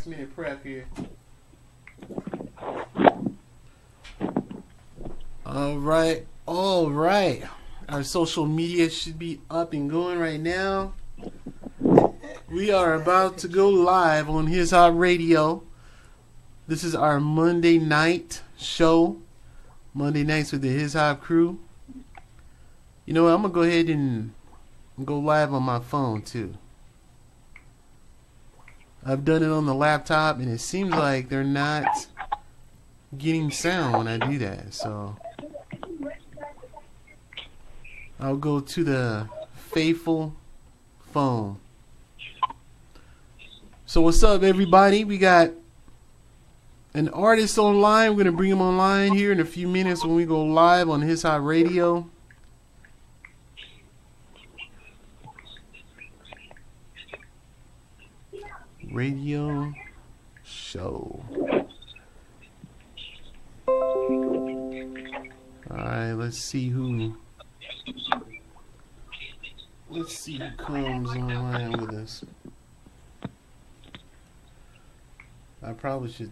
Minute prep here. All right. Our social media should be up and going right now. We are about to go live on His Hop Radio. This is our Monday night show. Monday nights with the His Hop crew. You know what? I'm going to go ahead and go live on my phone too. I've done it on the laptop, and it seems like they're not getting sound when I do that. So I'll go to the faithful phone. So what's up, everybody? We got an artist online. We're going to bring him online here in a few minutes when we go live on His Hop Radio. Radio show. Alright, let's see who comes online with us. I probably should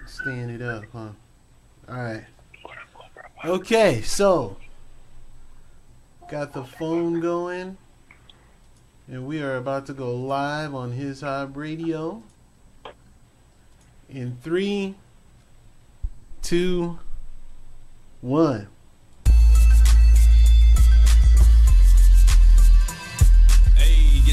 stand it up, huh? Alright. Okay, so got the phone going. And we are about to go live on His Hop Radio. In 3, 2, 1.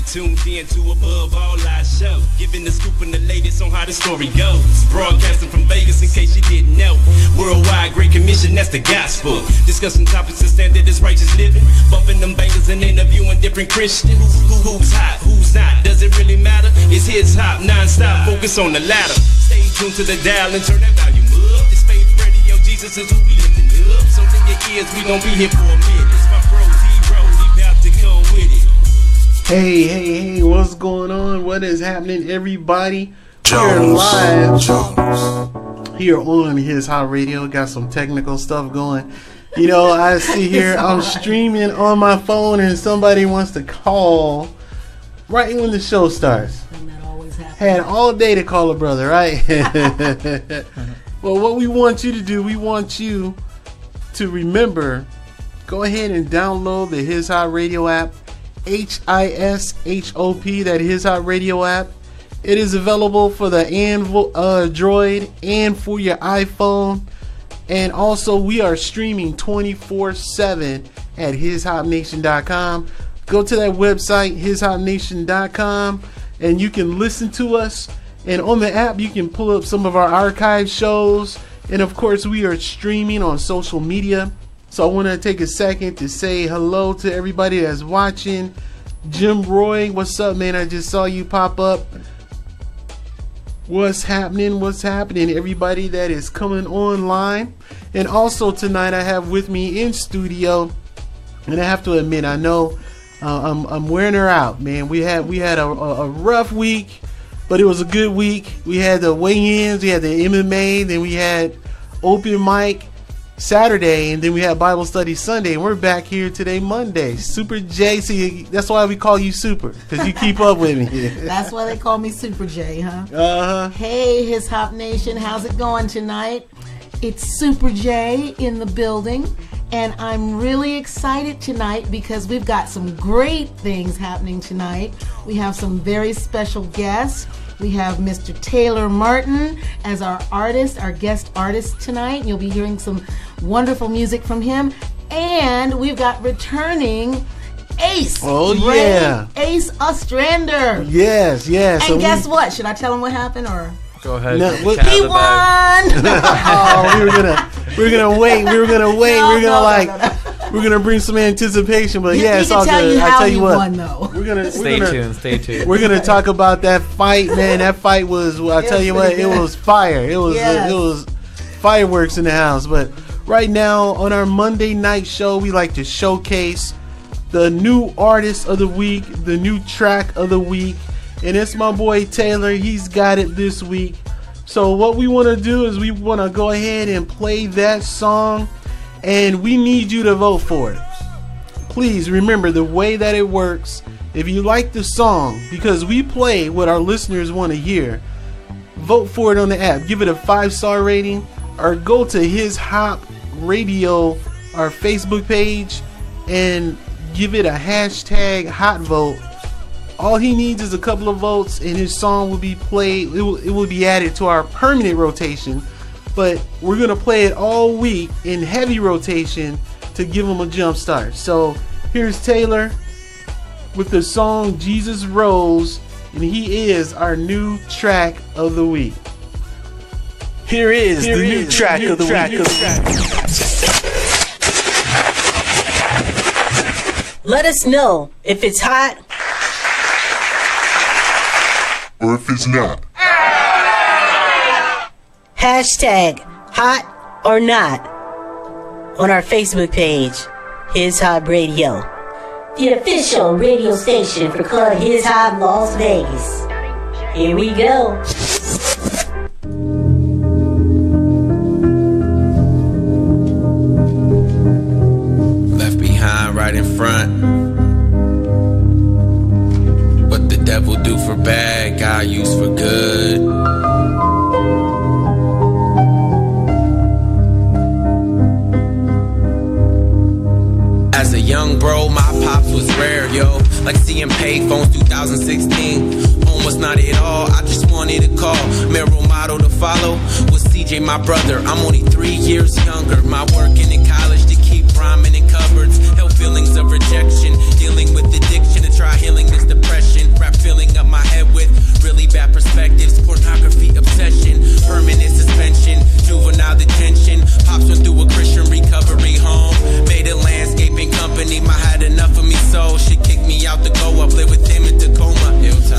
Tuned in to Above All Our Show, giving the scoop and the latest on how the story goes. Broadcasting from Vegas in case you didn't know. Worldwide Great Commission, that's the gospel. Discussing topics of standard is righteous living. Bumping them bangers and interviewing different Christians. Who's hot, who's not, does it really matter? It's His Hop, non-stop, focus on the ladder. Stay tuned to the dial and turn that volume up. This faith radio, Jesus is who we lifting up. So in your ears, we gon' be here for a minute. It's my bro, D-Ro, he bout to come with it. Hey, what's going on? What is happening, everybody? We're live here on His Hop Radio. Got some technical stuff going. You know, I see here, I'm streaming on my phone and somebody wants to call right when the show starts. And that always happens. Had all day to call a brother, right? Well, what we want you to do, we want you to remember, go ahead and download the His Hop Radio app. HISHOP, that His Hop Radio app. It is available for the Android and for your iPhone. And also, we are streaming 24/7 at hishopnation.com. Go to that website, hishopnation.com, and you can listen to us. And on the app, you can pull up some of our archive shows. And of course, we are streaming on social media. So I want to take a second to say hello to everybody that's watching. Jim Roy, what's up, man? I just saw you pop up. What's happening? Everybody that is coming online. And also tonight I have with me in studio, and I have to admit, I know I'm wearing her out, man. We had a rough week, but it was a good week. We had the weigh-ins, we had the MMA, then we had open mic Saturday, and then we had Bible study Sunday, and we're back here today, Monday. Super J, see, that's why we call you Super, because you keep up with me. That's why they call me Super J, huh? Uh-huh. Hey, His Hop Nation, how's it going tonight? It's Super J in the building, and I'm really excited tonight because we've got some great things happening tonight. We have some very special guests. We have Mr. Taylor Martin as our artist, our guest artist tonight. You'll be hearing some wonderful music from him. And we've got returning Ace. Oh, yeah. Ace Ostrander. Yes. And so guess what? Should I tell him what happened or? Go ahead. No, he won. Oh, we were gonna wait. We're gonna bring some anticipation, but yeah, it's all good. I tell you what, won, though. Stay tuned. We're gonna talk about that fight, man. That fight was. I tell you what, it was fire. It was fireworks in the house. But right now on our Monday night show, we like to showcase the new artist of the week, the new track of the week. And it's my boy Taylor. He's got it this week. So what we want to do is we want to go ahead and play that song, and we need you to vote for it. Please remember the way that it works. If you like the song, because we play what our listeners want to hear, vote for it on the app. Give it a 5-star rating, or go to His Hop Radio, our Facebook page, and give it a hashtag hot vote. All he needs is a couple of votes, and his song will be played. It will be added to our permanent rotation, but we're gonna play it all week in heavy rotation to give him a jump start. So here's Taylor with the song Jesus Rose, and he is our new track of the week. Here is the new track of the week. Let us know if it's hot or if it's not. Hashtag hot or not on our Facebook page, His Hop Radio, the official radio station for Club His Hop Las Vegas. Here we go. Left behind right in front. What the devil do for bad, God use for good. As a young bro, my pops was rare, yo. Like seeing payphones 2016. Almost not at all, I just wanted a call. My role model to follow was CJ, my brother. I'm only 3 years younger. My working in college to keep rhyming in cupboards. Held feelings of rejection, dealing with addiction to try healing this depression. Rap filling up my head with really bad perspectives. Pornography obsession, permanent suspension, juvenile detention. Pops went through a Christian recovery home. Made a landscaping company, my had enough of me, so she kicked me out to go up, live with him in Tacoma.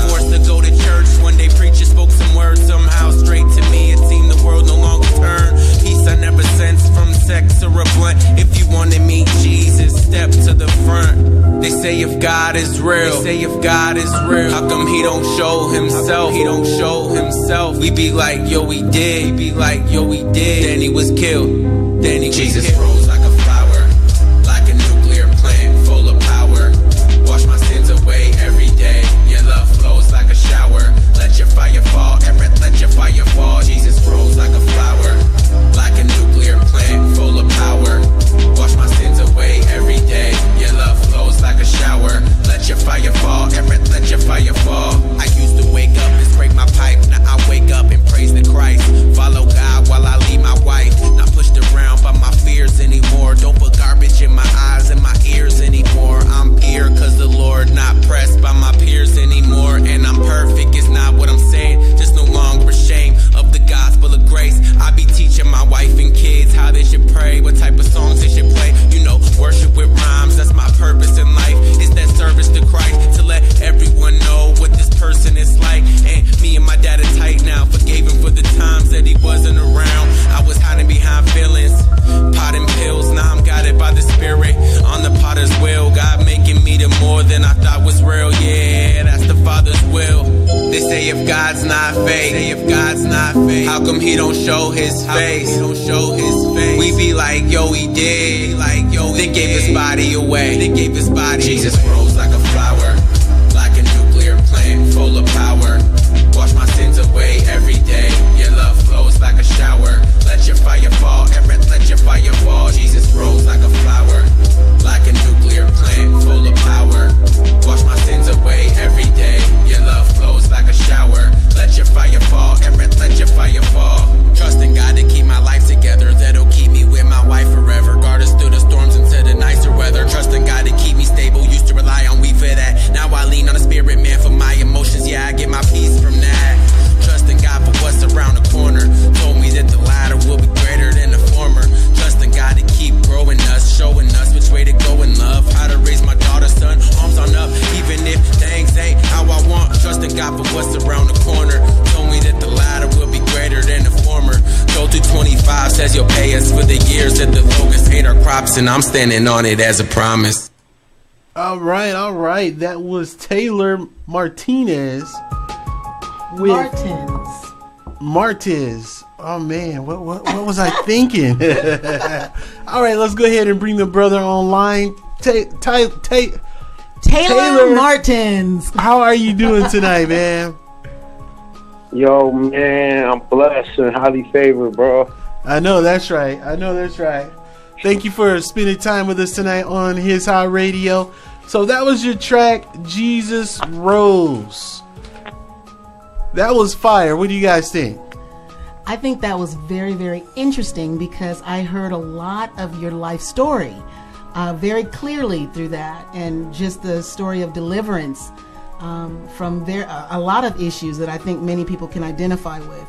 Forced to go to church, one day preacher spoke some words, somehow straight to me, it seemed the world no longer turned. Peace I never sensed from sex or a blunt. If you wanna meet Jesus, step to the front. They say if God is real, how come he don't show himself? He don't show himself. We be like, yo, we did. Then he was killed. Then he Jesus rose like a flower, like a nuclear plant full of power. Wash my sins away every day. Your love flows like a shower. Let your fire fall, let your fire fall. Jesus rose like a flower, like a nuclear plant full of power. Wash my sins away every day. Your love flows like a shower. Let your fire fall, let your fire fall. I used to wake up and scrape my pipe. Now I wake up and praise the Christ. Follow God while I leave my wife. Not pushed around by my fears anymore. Don't put garbage in my eyes and my ears anymore. I'm here cause the Lord, not pressed by my peers anymore. And I'm perfect, it's not what I'm saying. Just no longer ashamed of the gospel of grace. I be teaching my wife and kids how they should pray, what type of songs they should play. You know, worship with rhymes, that's my purpose in life. It's that service to Christ, to let everyone know what this person is like. And me and my dad are tight now, forgave him for the times that he wasn't around. I was hiding behind feelings, potting pills, now I'm guided by the Spirit. On the potter's wheel, God making me the more than I thought was real. Yeah, that's the Father's will. They say if God's not fake, how come he don't show his face? We be like, yo, he did. Then gave his body away. Jesus rose like a flower, like a nuclear plant full of power. Wash my sins away every day. Your love flows like a shower. Let your fire fall, let your fire fall. Jesus rose like a flower, like a nuclear plant full of power. Wash my sins away every day. Your love flows like a shower. Let your fire fall, let your fire fall. Trusting God to keep my life together, that'll keep me with my wife forever. Guard us through the storms into the nicer weather. Trusting God to keep me stable, used to rely on we for that. Now I lean on the Spirit, man, for my emotions. Yeah, I get my peace from that. Trusting God for what's around the corner. Told me that the latter will be greater than the former. Trusting God to keep growing us, showing us which way to go in love. How to raise my daughter, son, arms on up, even if things ain't how I want. Trusting God for what's around the corner. Told me that the latter will be greater than the former. Joel 2:25 says you'll pay us for the years that the locusts ate our crops, and I'm standing on it as a promise. All right. That was Taylor Martinez with Martez. Oh man, what was I thinking? All right, let's go ahead and bring the brother online. Taylor Martins. How are you doing tonight, man? Yo, man, I'm blessed and highly favored, bro. I know that's right. Thank you for spending time with us tonight on His High Radio. So that was your track, Jesus Rose. That was fire. What do you guys think? I think that was very, very interesting because I heard a lot of your life story very clearly through that, and just the story of deliverance from a lot of issues that I think many people can identify with.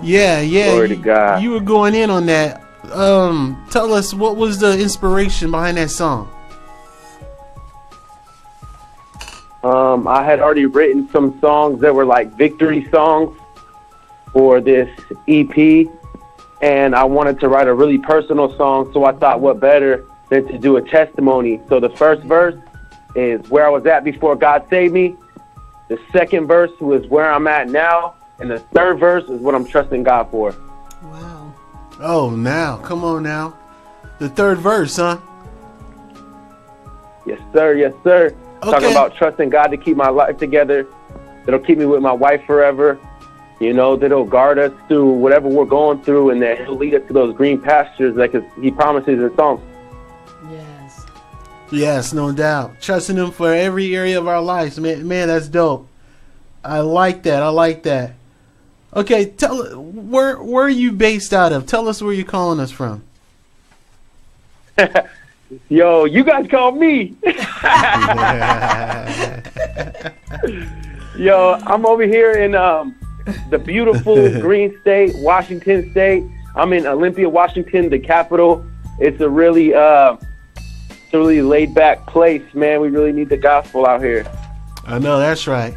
Yeah. Glory to God. You were going in on that. Tell us, what was the inspiration behind that song? I had already written some songs that were like victory songs for this EP, and I wanted to write a really personal song, so I thought what better than to do a testimony. So the first verse is where I was at before God saved me. The second verse was where I'm at now. And the third verse is what I'm trusting God for. Wow. Oh, now. Come on now. The third verse, huh? Yes, sir. Yes, sir. Okay. Talking about trusting God to keep my life together. That'll keep me with my wife forever. You know, that'll guard us through whatever we're going through, and that He'll lead us to those green pastures like He promises in Psalms. Yes. Yes, no doubt. Trusting Him for every area of our lives. Man, that's dope. I like that. Okay, where are you based out of? Tell us where you're calling us from. Yo, you guys call me. Yo, I'm over here in the beautiful Green State, Washington State. I'm in Olympia, Washington, the capital. It's a really laid back place, man. We really need the gospel out here. I know, that's right.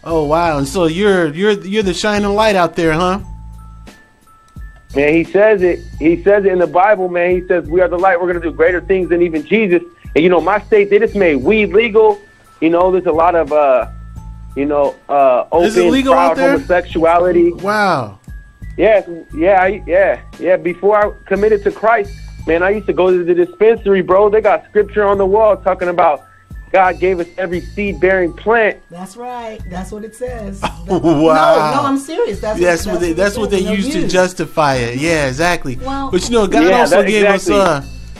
Oh wow! And so you're the shining light out there, huh? Man, he says it. He says it in the Bible, man. He says we are the light. We're gonna do greater things than even Jesus. And you know, my state, they just made weed legal. You know, there's a lot of open, proud homosexuality. Wow. Yeah. Before I committed to Christ, man, I used to go to the dispensary, bro. They got scripture on the wall talking about God gave us every seed-bearing plant. That's right. That's what it says. Wow. No, I'm serious. That's what they used to justify it. Yeah, exactly. Well, but you know, God also gave us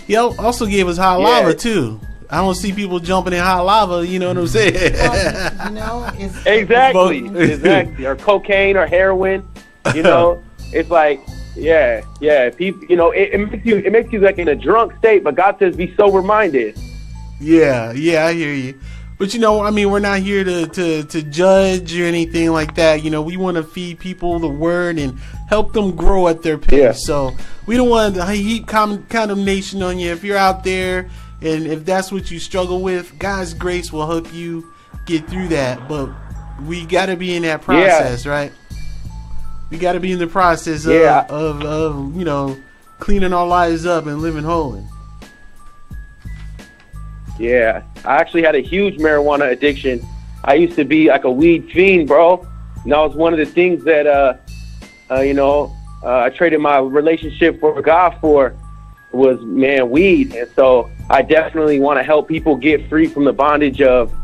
He also gave us hot lava too. I don't see people jumping in hot lava. You know what I'm saying? It's exactly. Or cocaine or heroin. You know, it's like, people. You know, it makes you like in a drunk state. But God says, be sober minded. Yeah, I hear you. But you know, I mean, we're not here to judge or anything like that. You know, we want to feed people the word and help them grow at their pace. Yeah. So we don't want to heap condemnation on you if you're out there, and if that's what you struggle with. God's grace will help you get through that. But we got to be in that process, right? We got to be in the process of you know, cleaning our lives up and living holy. Yeah, I actually had a huge marijuana addiction. I used to be like a weed fiend, bro. And that was one of the things that, I traded my relationship for God for was, man, weed. And so I definitely want to help people get free from the bondage of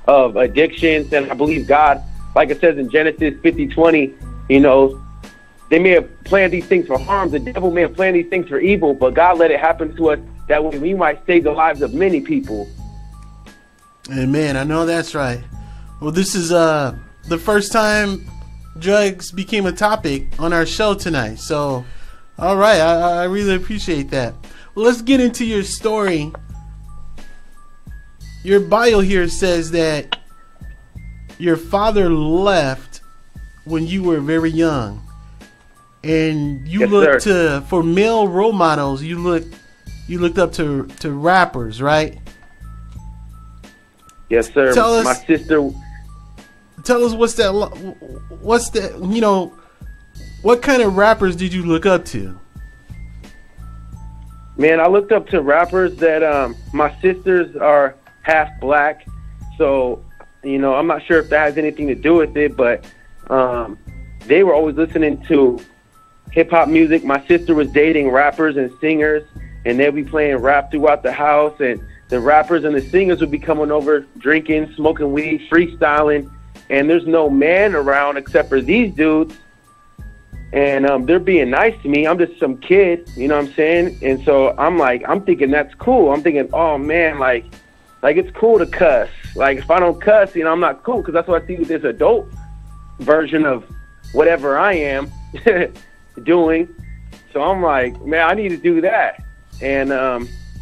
addictions. And I believe God, like it says in Genesis 50:20, you know, they may have planned these things for harm. The devil may have planned these things for evil, but God let it happen to us. That way we might save the lives of many people. Amen. I know that's right. Well, this is the first time drugs became a topic on our show tonight. So, all right. I really appreciate that. Well, let's get into your story. Your bio here says that your father left when you were very young. And you looked for male role models. You looked up to rappers, right? Yes, sir. My sister. Tell us what's that? You know, what kind of rappers did you look up to? Man, I looked up to rappers that my sisters are half black, so you know, I'm not sure if that has anything to do with it, but they were always listening to hip hop music. My sister was dating rappers and singers, and they'd be playing rap throughout the house, and the rappers and the singers would be coming over, drinking, smoking weed, freestyling, and there's no man around except for these dudes. And they're being nice to me. I'm just some kid, you know what I'm saying? And so I'm thinking that's cool. I'm thinking, oh man, like it's cool to cuss. Like if I don't cuss, I'm not cool, because that's what I see with this adult version of whatever I am doing. So I'm like, man, I need to do that. And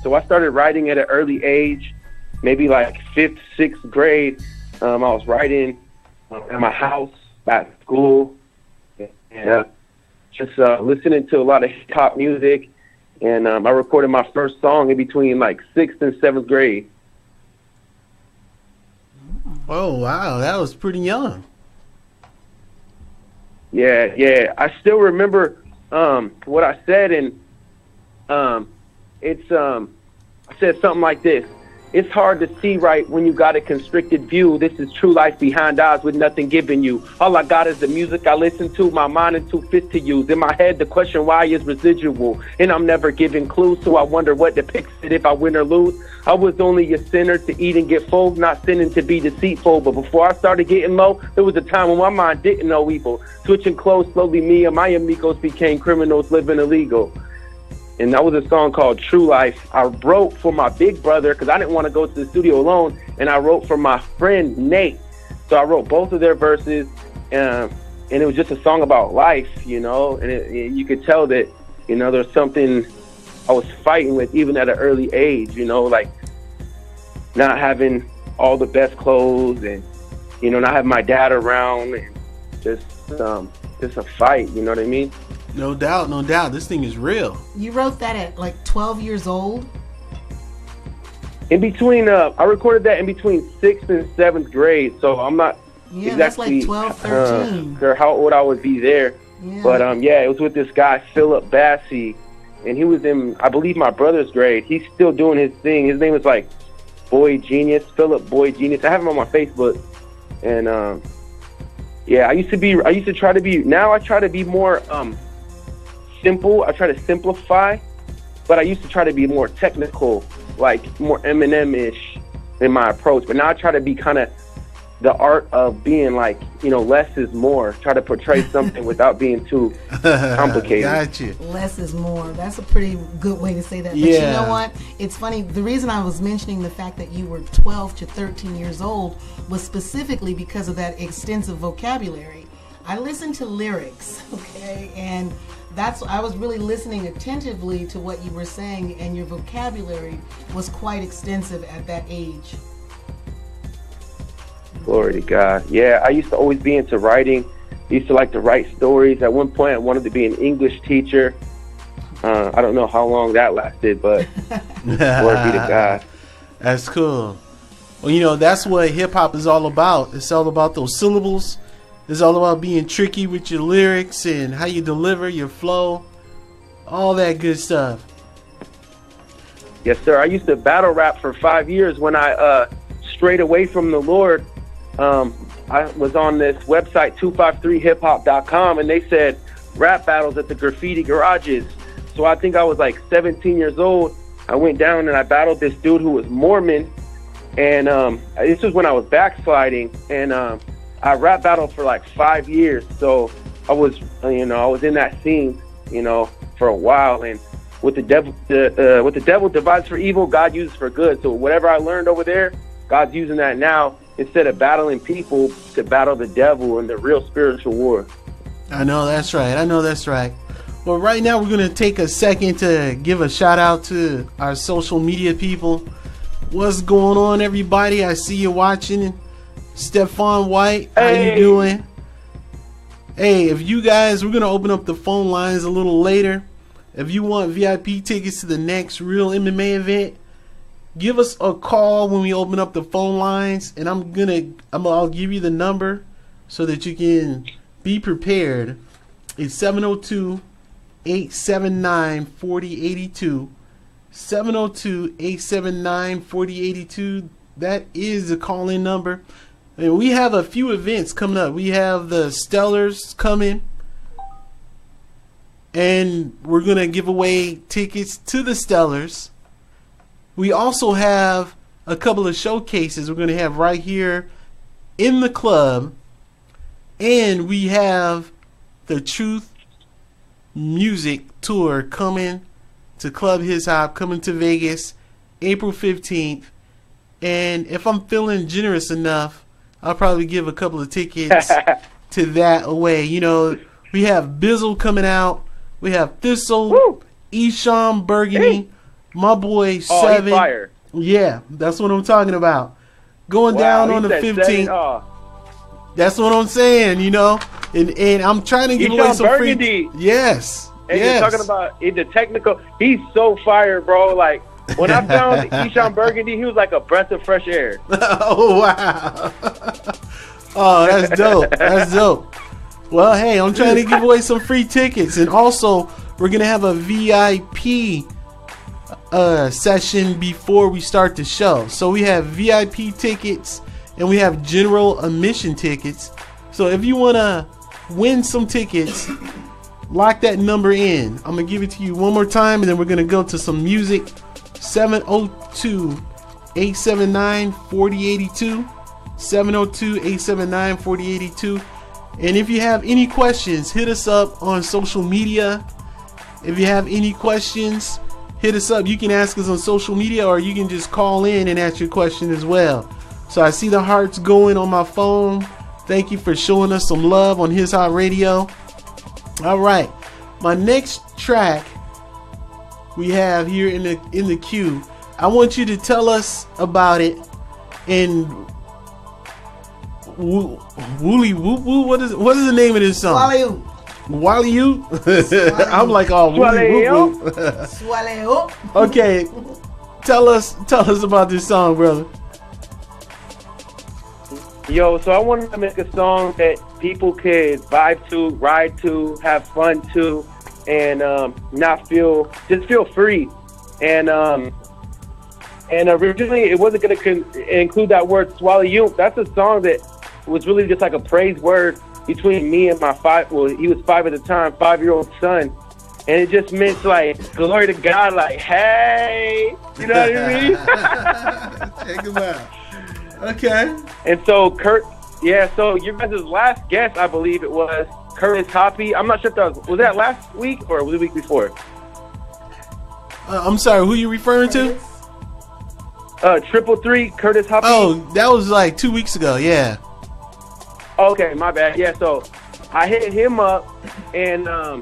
so I started writing at an early age, maybe like 5th, 6th grade. I was writing at my house, at school, and just listening to a lot of hip hop music. And I recorded my first song in between like 6th and 7th grade. Oh, wow. That was pretty young. Yeah. I still remember what I said, and I said something like this: it's hard to see right when you got a constricted view. This is true life behind eyes with nothing giving you. All I got is the music I listen to, my mind and 2 fists to use. In my head, the question why is residual, and I'm never giving clues, so I wonder what depicts it if I win or lose. I was only a sinner to eat and get full, not sinning to be deceitful. But before I started getting low, there was a time when my mind didn't know evil. Switching clothes, slowly me and my amigos became criminals living illegal. And that was a song called True Life. I wrote for my big brother because I didn't want to go to the studio alone, and I wrote for my friend Nate. So I wrote both of their verses, and it was just a song about life, and you could tell that, there's something I was fighting with even at an early age, like not having all the best clothes and, not having my dad around, and just a fight, you know what I mean? No doubt. This thing is real. You wrote that at like 12 years old? In between, I recorded that in between 6th and 7th grade, so I'm not exactly that's like 12, 13. Sure how old I would be there. Yeah. But it was with this guy, Philip Bassey, and he was in, I believe, my brother's grade. He's still doing his thing. His name is like Boy Genius, Philip Boy Genius. I have him on my Facebook. And I used to try to be, now I try to be more simple. I try to simplify, but I used to try to be more technical, like more Eminem-ish in my approach. But now I try to be kind of the art of being like, less is more. Try to portray something without being too complicated. Gotcha. Less is more. That's a pretty good way to say that. But you know what? It's funny. The reason I was mentioning the fact that you were 12 to 13 years old was specifically because of that extensive vocabulary. I listened to lyrics, okay, and I was really listening attentively to what you were saying, and your vocabulary was quite extensive at that age. Glory to God. Yeah, I used to always be into writing. I used to like to write stories. At one point, I wanted to be an English teacher. I don't know how long that lasted, but glory be to God. That's cool. Well, that's what hip-hop is all about. It's all about those syllables. It's all about being tricky with your lyrics and how you deliver your flow, all that good stuff. Yes, sir. I used to battle rap for 5 years when I strayed away from the Lord. I was on this website, 253hiphop.com, and they said rap battles at the graffiti garages. So I think I was like 17 years old. I went down and I battled this dude who was Mormon, and this was when I was backsliding, and I rap battled for like 5 years. So I was, I was in that scene, for a while. And what the devil divides for evil, God uses for good. So whatever I learned over there, God's using that now, instead of battling people, to battle the devil in the real spiritual war. I know that's right. Well, right now we're going to take a second to give a shout out to our social media people. What's going on, everybody? I see you watching. Stephon White, how you doing? Hey, if you guys, we're going to open up the phone lines a little later. If you want VIP tickets to the next Real MMA event, give us a call when we open up the phone lines, and I'll give you the number so that you can be prepared. It's 702-879-4082. 702-879-4082. That is the call-in number. And we have a few events coming up. We have the Stellars coming, and we're going to give away tickets to the Stellars. We also have a couple of showcases we're going to have right here in the club. And we have the Truth Music Tour coming to Club His Hop, coming to Vegas April 15th. And if I'm feeling generous enough, I'll probably give a couple of tickets to that away. You know, we have Bizzle coming out. We have Thistle, Woo! Esham Burgundy, my boy Seven. He's fire. Yeah, that's what I'm talking about. Going down on the 15th. That's what I'm saying, you know. And I'm trying to give away some Burgundy. free. Yes. And yes. you're talking about the technical. He's so fire, bro. Like, when I found Esham Burgundy, he was like a breath of fresh air. Oh, wow. Oh, that's dope. That's dope. Well, hey, I'm trying to give away some free tickets. And also, we're going to have a VIP session before we start the show. So we have VIP tickets and we have general admission tickets. So if you want to win some tickets, lock that number in. I'm going to give it to you one more time and then we're going to go to some music. 702-879-4082. 702-879-4082. And if you have any questions, hit us up on social media. If you have any questions, hit us up. You can ask us on social media or you can just call in and ask your question as well. So I see the hearts going on my phone. Thank you for showing us some love on His Hot Radio. All right. My next track we have here in the queue. I want you to tell us about it in Woolly Whoop Woo. What is the name of this song? Wally You. I'm like, oh, Woolly Whoop Whoop. Okay, tell us about this song, brother. Yo, so I wanted to make a song that people could vibe to, ride to, have fun to, and not feel free. And originally it wasn't going to include that word swallow you. That's a song that was really just like a praise word between me and my he was 5 at the time, 5-year-old son. And it just meant like, glory to God, like, hey, you know what I mean? Check him out. Okay. And so so your guys' last guest, I believe it was Curtis Hoppy. I'm not sure if that was that last week or was it the week before? I'm sorry, who you referring to? 333 Curtis Hoppy. Oh, that was like 2 weeks ago, yeah. Okay, my bad. Yeah, so I hit him up and I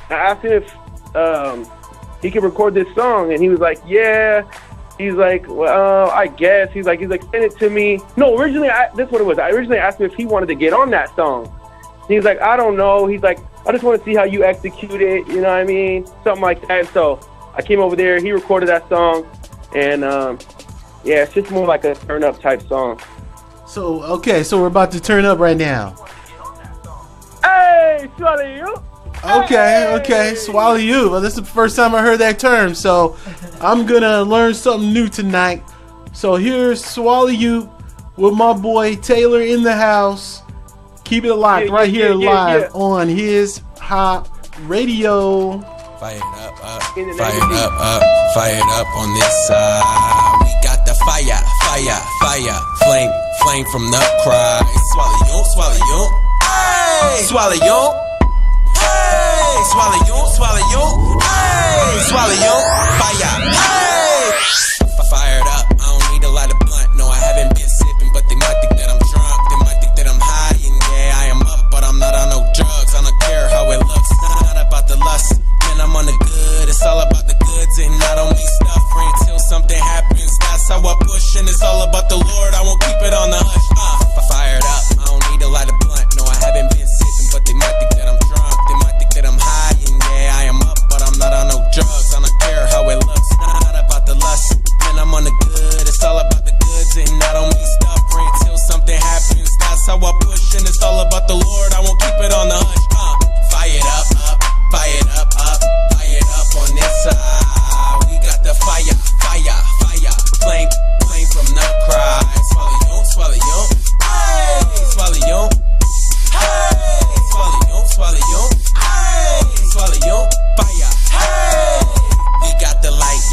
asked him if he could record this song, and he was like, yeah. He's like, well, I guess. He's like, send it to me. No, originally, this is what it was. I originally asked him if he wanted to get on that song. He's like, I don't know. He's like, I just want to see how you execute it. You know what I mean? Something like that. So I came over there. He recorded that song. And, yeah, it's just more like a turn-up type song. So, okay, so we're about to turn up right now. Hey, swallow you. Okay, swallow you. Well, this is the first time I heard that term, so I'm gonna learn something new tonight. So here's Swallow You with my boy Taylor in the house. Keep it locked live on His Hot Radio. Fire it up, fire it up on this side. We got the fire, flame from the cry. Swallow you, hey, swallow you. Hey, swallow you, hey, swallow you, fire, hey. Fired up, I don't need a lot of blunt, no, I haven't been sipping, but they might think that I'm drunk, they might think that I'm high, and yeah, I am up, but I'm not on no drugs, I don't care how it looks, not about the lust, man, I'm on the good, it's all about the goods, and I don't mean stuff until something happens, that's how I push, and it's all about the Lord, I won't keep it on the hush, fired up, I don't need a lot of blunt, no, I haven't been sipping, but they might think that I'm drunk. That I'm high and yeah, I am up, but I'm not on no drugs. I don't care how it looks, not about the lust. Man, I'm on the good, it's all about the goods, and I don't mean stuff until something happens. That's how I push, and it's all about the Lord. I won't keep it on the hush. Fire it up, fire it up, fire it up on this side. We got the fire, flame from the cry. Swallow you, hey, swallow you, hey, swallow you. Swallow you, fire, hey. We got the light,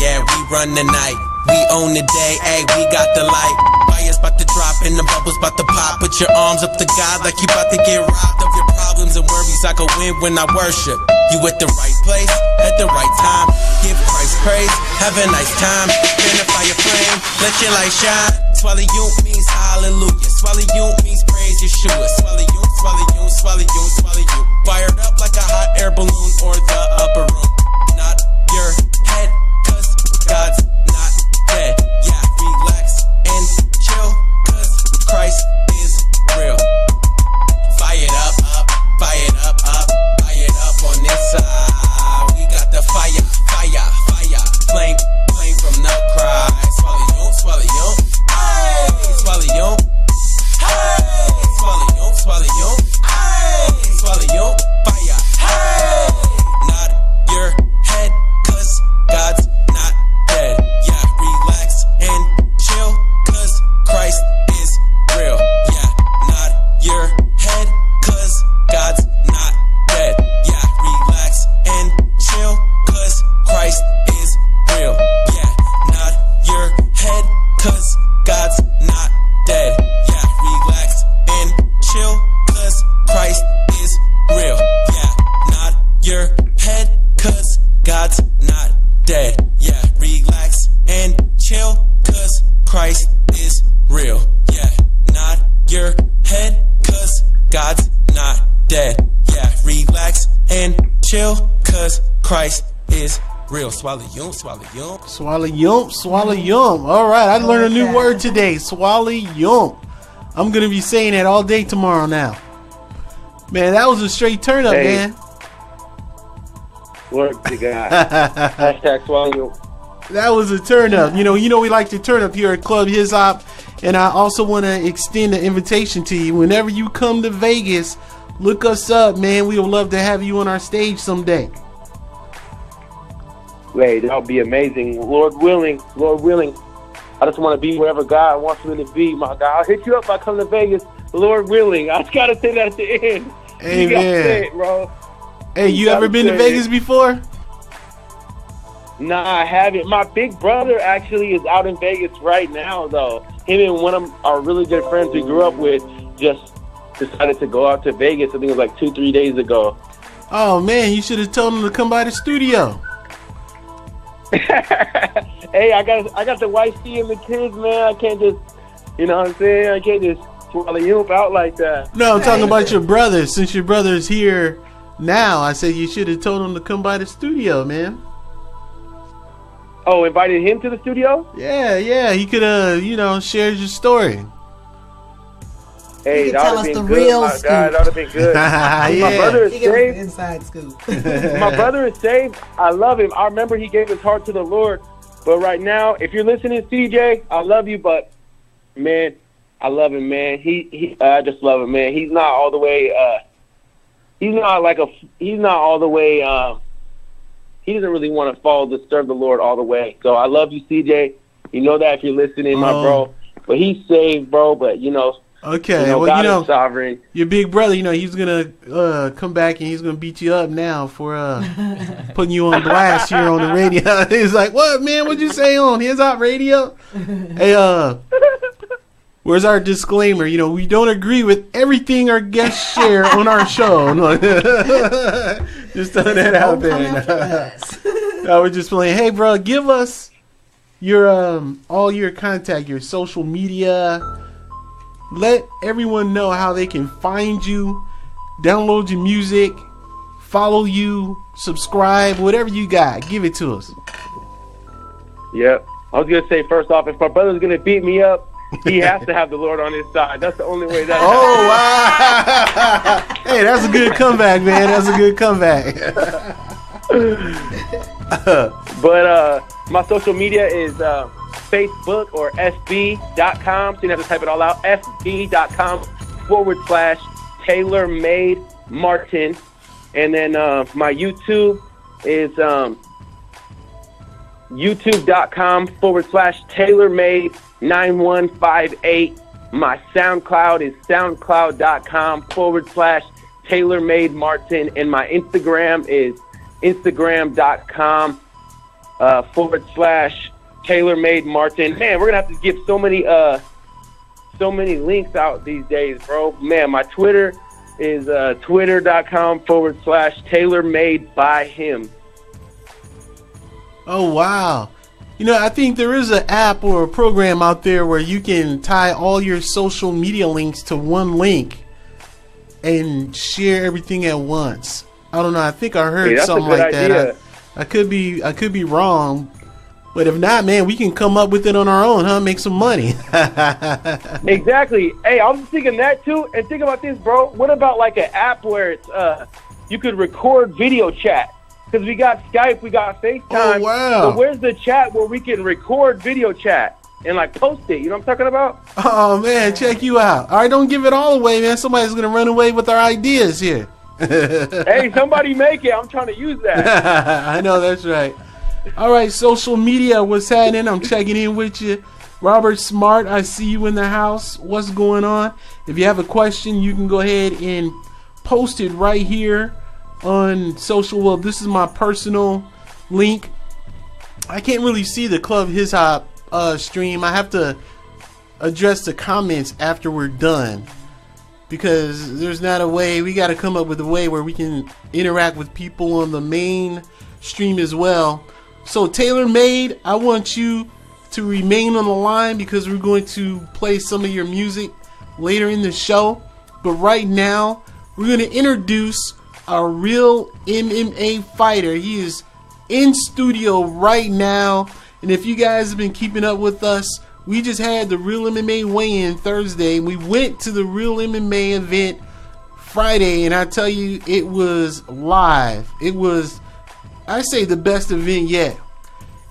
run the night. We own the day, ayy, we got the light. Fire's about to drop and the bubbles about to pop. Put your arms up to God like you about to get robbed of your problems and worries. I go in when I worship. You at the right place, at the right time. Give Christ praise, have a nice time. Fan the fire flame, let your light shine. Swallow you means hallelujah. Swallow you means praise Yeshua. Swallow you, swallow you, swallow you, swallow you. Fired up like a hot air balloon or the upper room. Not your head, cause God's not dead. Yeah, relax and chill, cause Christ is real. Fire it up, up, fire it up, up, fire it up on this side. We got the fire, fire, fire, flame, flame from the cry. Swallow you, swallow you, hey, swallow you, hey, swallow you, swallow you, hey, swallow you, fire, hey, not your head, cause God's not dead. Yeah, relax and chill, cause Christ is real. Yeah, not your head, cause God's not dead. Yeah, relax and chill, cause Christ is real. Yeah, not your head, cause God's not dead. Yeah, relax and chill, cause Christ is real. Yeah, not your head, cause God's not dead. Yeah, relax and chill, cause Christ is real. Yeah, not your head, cause God's not dead. Yeah, relax and chill, cause Christ is real. Swallow yum, swallow yum. Swallow yum, swallow yum. All right, I learned a new word today. Swallow yum. I'm gonna be saying that all day tomorrow now. Man, that was a straight turn up, man. Work to God. Hashtag swallow you. That was a turn up. You know, we like to turn up here at Club His Hop, and I also want to extend an invitation to you. Whenever you come to Vegas, look us up, man. We would love to have you on our stage someday. Wait, that would be amazing. Lord willing, Lord willing. I just want to be wherever God wants me to be, my God. I'll hit you up if I come to Vegas, Lord willing. I just got to say that at the end. Amen. You got to say it, bro. Hey, you ever been to Vegas before? Nah, I haven't. My big brother actually is out in Vegas right now, though. Him and one of our really good friends we grew up with just decided to go out to Vegas. I think it was like 2-3 days ago. Oh, man, you should have told him to come by the studio. Hey, I got the wifey and the kids, man. I can't just, you know what I'm saying? I can't just swallow you out like that. No, I'm talking about your brother. Since your brother's here now, I said you should have told him to come by the studio, man. Oh, invited him to the studio? Yeah. He could have, shared your story. Hey, that would have been good. My God, that would have been good. Yeah. My brother is saved. Inside scoop. My brother is saved. I love him. I remember he gave his heart to the Lord. But right now, if you're listening, CJ, I love you. But man, I love him, man. I just love him, man. He's not all the way. He's not all the way. He doesn't really want to serve the Lord all the way. So I love you, CJ. You know that if you're listening, my bro. But he's saved, bro. But okay, God is sovereign. Your big brother, he's gonna come back and he's gonna beat you up now for putting you on blast here on the radio. He's like, "What, man? What'd you say on His Hop Radio?" Hey, where's our disclaimer? We don't agree with everything our guests share on our show. Just throwing that out there. I was just playing. Hey, bro, give us your all your contact, your social media. Let everyone know how they can find you, download your music, follow you, subscribe, whatever you got. Give it to us. Yep. I was going to say, first off, if my brother's going to beat me up, he has to have the Lord on his side. That's the only way that wow. Hey, that's a good comeback, man. That's a good comeback. But my social media is Facebook or FB.com. So you have to type it all out. FB.com/TaylorMade Martin. And then my YouTube is YouTube.com/TaylorMade9158. My SoundCloud is SoundCloud.com/TaylorMade Martin. And my Instagram is Instagram.com TaylorMade Martin. Man, we're gonna have to give so many links out these days, bro. Man, my Twitter is twitter.com/TaylorMade by him. Oh, wow. You know, I think there is an app or a program out there where you can tie all your social media links to one link and share everything at once. I don't know. I think I heard something like that. I could be wrong, but if not, man, we can come up with it on our own, huh? Make some money. Exactly. Hey, I was thinking that too. And think about this, bro. What about like an app where it's you could record video chat? Because we got Skype, we got FaceTime. Oh, wow. So where's the chat where we can record video chat and like post it? You know what I'm talking about? Oh, man, check you out. All right, don't give it all away, man. Somebody's going to run away with our ideas here. Hey, somebody make it. I'm trying to use that. I know, that's right. All right, social media, what's happening? I'm checking in with you. Robert Smart, I see you in the house. What's going on? If you have a question, you can go ahead and post it right here on social. Well, this is my personal link. I can't really see the Club His Hop stream. I have to address the comments after we're done, because there's not a way. We got to come up with a way where we can interact with people on the main stream as well. So TaylorMade, I want you to remain on the line because we're going to play some of your music later in the show. But right now, we're going to introduce our real MMA fighter. He is in studio right now. And if you guys have been keeping up with us, we just had the Real MMA weigh-in Thursday. We went to the Real MMA event Friday, and I tell you, it was live. It was, I say, the best event yet.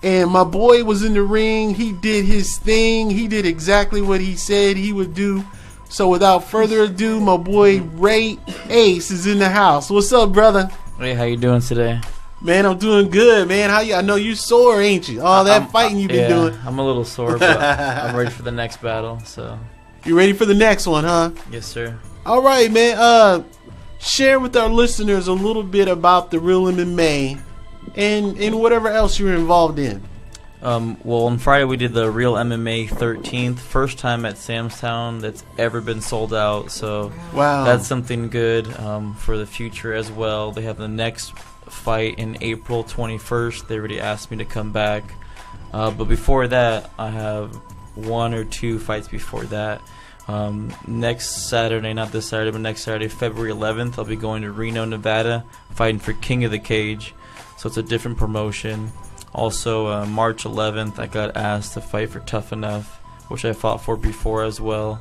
And my boy was in the ring. He did his thing. He did exactly what he said he would do. So without further ado, my boy Ray Ace is in the house. What's up, brother? Hey, how you doing today? Man, I'm doing good, man. How you? I know you sore, ain't you? All that fighting you've been doing. I'm a little sore, but I'm ready for the next battle. So you ready for the next one, huh? Yes, sir. All right, man. Share with our listeners a little bit about the Real MMA and whatever else you're involved in. Well, on Friday we did the Real MMA 13th, first time at Sam's Town that's ever been sold out. So wow, that's something good for the future as well. They have the next fight in April 21st. They already asked me to come back, but before that, I have 1 or 2 fights before that. Next Saturday, not this Saturday, but next Saturday, February 11th, I'll be going to Reno, Nevada, fighting for King of the Cage. So it's a different promotion. Also, March 11th, I got asked to fight for Tough Enough, which I fought for before as well.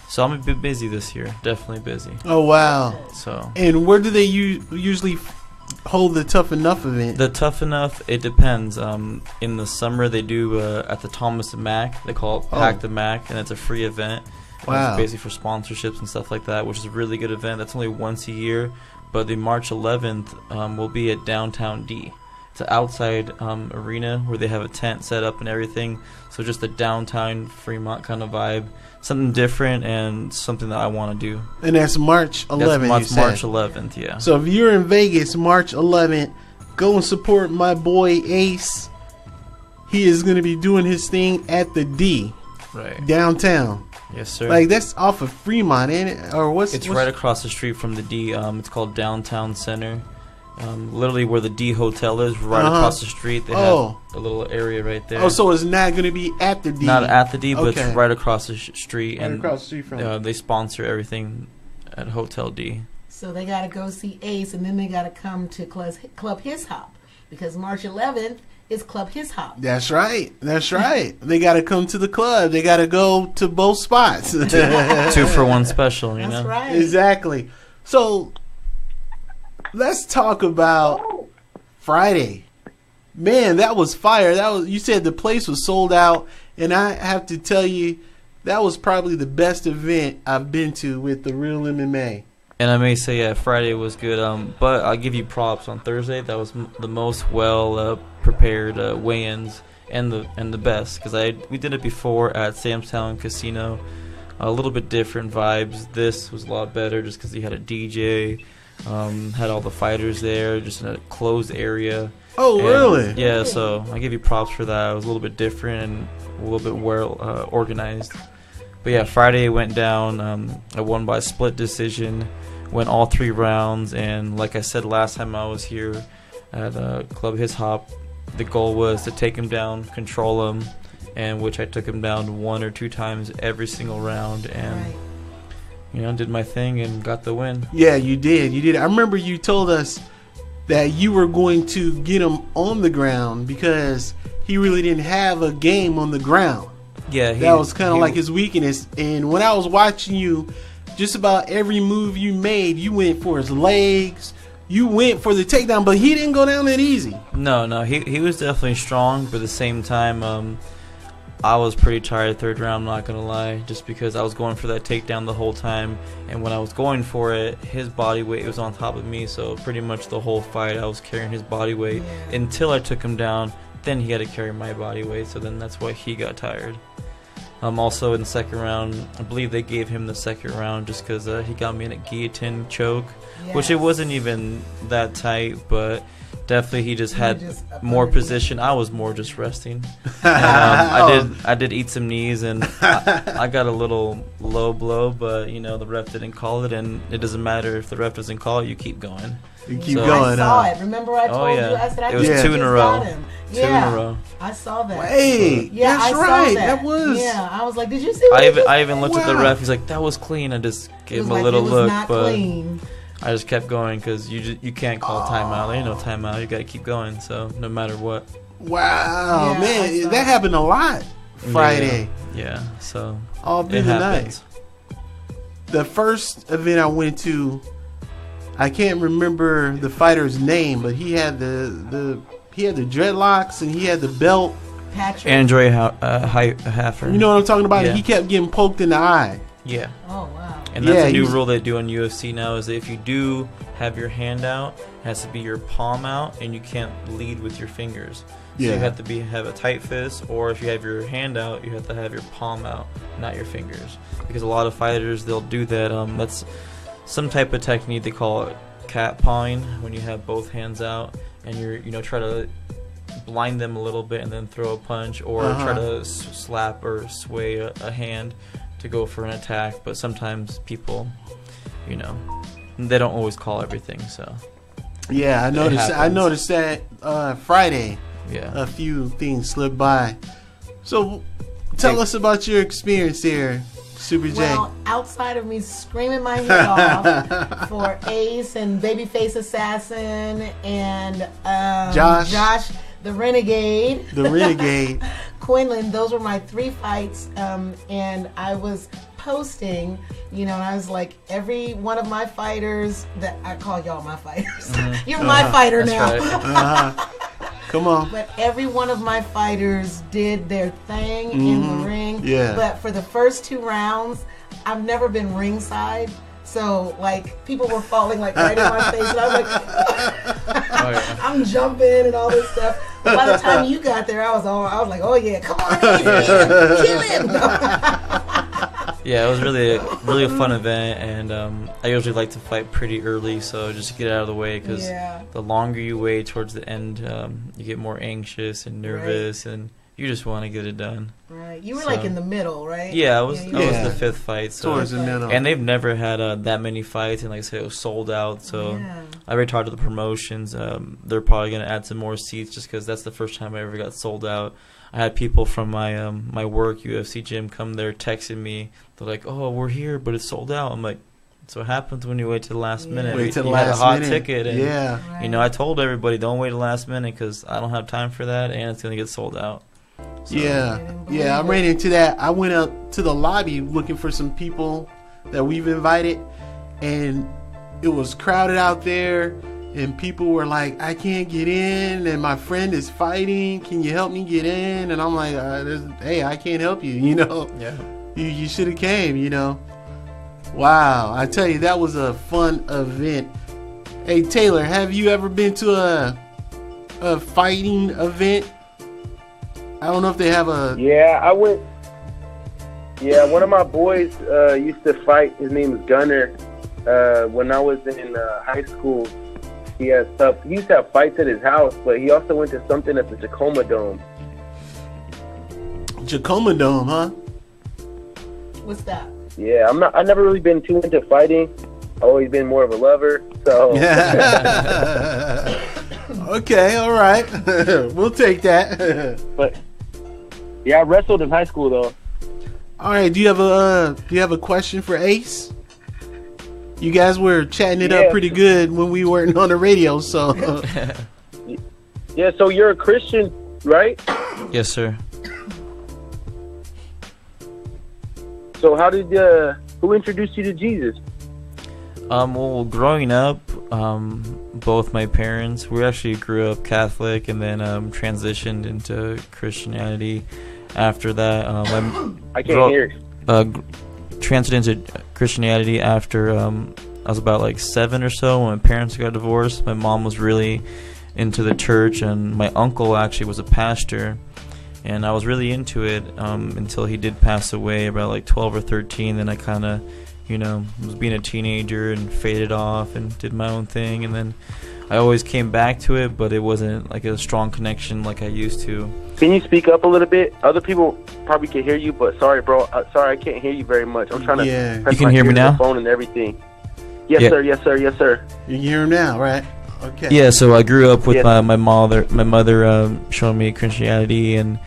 So I'm a bit busy this year, definitely busy. Oh, wow. So. And where do they usually hold the Tough Enough event? The Tough Enough, it depends. In the summer, they do at the Thomas and Mack. They call it Pack the Mack, and it's a free event. Wow. It's basically for sponsorships and stuff like that, which is a really good event. That's only once a year. But the March 11th will be at Downtown D. It's an outside arena where they have a tent set up and everything. So just a downtown Fremont kind of vibe. Something different and something that I want to do. And that's March 11th. That's March 11th, yeah. So if you're in Vegas, March 11th, go and support my boy Ace. He is going to be doing his thing at the D. Right. Downtown. Yes, sir. Like, that's off of Fremont, ain't it? Or what's It's right across the street from the D. It's called Downtown Center. Literally where the D Hotel is, right across the street. They have a little area right there. Oh, so it's not going to be at the D? Not at the D, but it's right across the street. Right and across the street from they sponsor everything at Hotel D. So they got to go see Ace, and then they got to come to Club His Hop, because March 11th is Club His Hop. That's right. That's right. They got to come to the club. They got to go to both spots. 2 for 1 special, you know? That's right. Exactly. So let's talk about Friday. Man, that was fire. You said the place was sold out, and I have to tell you, that was probably the best event I've been to with the Real MMA. And I may say, yeah, Friday was good. But I'll give you props on Thursday. That was the most prepared weigh-ins and the best, because we did it before at Sam's Town Casino. A little bit different vibes. This was a lot better just because you had a DJ. Had all the fighters there, just in a closed area. Oh, And, really? Yeah, so I give you props for that. It was a little bit different and a little bit well organized. But yeah, Friday went down. I won by split decision, went all 3 rounds, and like I said last time I was here at Club His Hop, the goal was to take him down, control him, and which I took him down 1 or 2 times every single round, and did my thing and got the win. Yeah, you did. You did. I remember you told us that you were going to get him on the ground because he really didn't have a game on the ground. Yeah, that was kind of like his weakness. And when I was watching you, just about every move you made, you went for his legs. You went for the takedown, but he didn't go down that easy. No, he was definitely strong, but at the same time, I was pretty tired 3rd round, I'm not going to lie, just because I was going for that takedown the whole time, and when I was going for it, his body weight was on top of me, so pretty much the whole fight I was carrying his body weight until I took him down. Then he had to carry my body weight, so then that's why he got tired. Also in the 2nd round, I believe they gave him the 2nd round just because he got me in a guillotine choke, which it wasn't even that tight, but definitely he just had more position. I was more just resting. And, I did eat some knees, and I got a little low blow, but the ref didn't call it, and it doesn't matter if the ref doesn't call it, you keep going. You keep going. I saw it. Remember I told you? I said it was 2 in a row. 2 in a row. I saw that. Wait, yeah, that's I right. Saw that. That was. Yeah, I was like, did you see? What I even looked at the ref. He's like, that was clean. I just gave him a little look, but clean. I just kept going because you can't call timeout. There ain't no timeout. You got to keep going. So no matter what. Wow, man, that happened a lot Friday. Yeah. So all through the night. The first event I went to, I can't remember the fighter's name, but he had the dreadlocks and he had the belt. Patrick. Andre Haffer. You know what I'm talking about? Yeah. He kept getting poked in the eye. Yeah. Oh wow. And that's a new rule they do in UFC now, is that if you do have your hand out, it has to be your palm out, and you can't lead with your fingers. So you have to have a tight fist, or if you have your hand out, you have to have your palm out, not your fingers. Because a lot of fighters, they'll do that. That's some type of technique they call it cat pawing, when you have both hands out and you're try to blind them a little bit and then throw a punch, or try to slap or sway a hand to go for an attack. But sometimes people, they don't always call everything. So yeah, I noticed that Friday. Yeah, a few things slipped by. So tell us about your experience there, Super J. Well, outside of me screaming my head off for Ace and Babyface Assassin and Josh the Renegade. The Renegade. Quinlan, those were my 3 fights, and I was posting, and I was like, every one of my fighters, that I call y'all my fighters. You're my fighter now. Right. Come on. But every one of my fighters did their thing in the ring. Yeah. But for the first 2 rounds, I've never been ringside. So, people were falling, right in my face. And I was like, I'm jumping and all this stuff. But by the time you got there, I was like, oh, yeah, come on in, kill him. Yeah, it was really a fun event, and I usually like to fight pretty early, so just to get out of the way, because the longer you wait towards the end, you get more anxious and nervous, and you just want to get it done. Right. You were in the middle, right? Yeah, I was the 5th fight. So. Towards the middle. And they've never had that many fights, and like I said, it was sold out. So I already talked to the promotions. They're probably going to add some more seats just because that's the first time I ever got sold out. I had people from my my work, UFC gym, come there texting me. They're like, oh, we're here, but it's sold out. I'm like, that's what happens when you wait to the last minute. Wait till the you had last a hot minute. ticket. And, I told everybody, don't wait till the last minute because I don't have time for that, and it's going to get sold out. So. Yeah, I ran into that. I went up to the lobby looking for some people that we've invited, and it was crowded out there, and people were like, I can't get in, and my friend is fighting, can you help me get in? And I'm like, hey, I can't help you, Yeah. You should have came, Wow, I tell you, that was a fun event. Hey, Taylor, have you ever been to a fighting event? I don't know if they have a... Yeah, I went... Yeah, one of my boys used to fight. His name is Gunner. when I was in high school, he used to have fights at his house, but he also went to something at the Tacoma Dome. Tacoma Dome, huh? What's that? Yeah, I've never really been too into fighting. I've always been more of a lover, so. Okay, all right. We'll take that. But yeah, I wrestled in high school though. All right, do you have a question for Ace? You guys were chatting it up pretty good when we weren't on the radio, so. Yeah, so you're a Christian, right? Yes, sir. So how did who introduced you to Jesus? Well, growing up, both my parents, we actually grew up Catholic and then transitioned into Christianity. After that, I can't hear. Transited into Christianity after I was about like 7 or so when my parents got divorced. My mom was really into the church, and my uncle actually was a pastor. And I was really into it until he did pass away about like 12 or 13. Then I kind of, was being a teenager and faded off and did my own thing. And then I always came back to it, but it wasn't like a strong connection like I used to. Can you speak up a little bit? Other people probably can hear you, but sorry, bro. Sorry, I can't hear you very much. I'm trying to press you can hear me now? the phone and everything. Yes, sir. Yes, sir. Yes, sir. You can hear him now, right? Okay. Yeah, so I grew up with my mother showing me Christianity and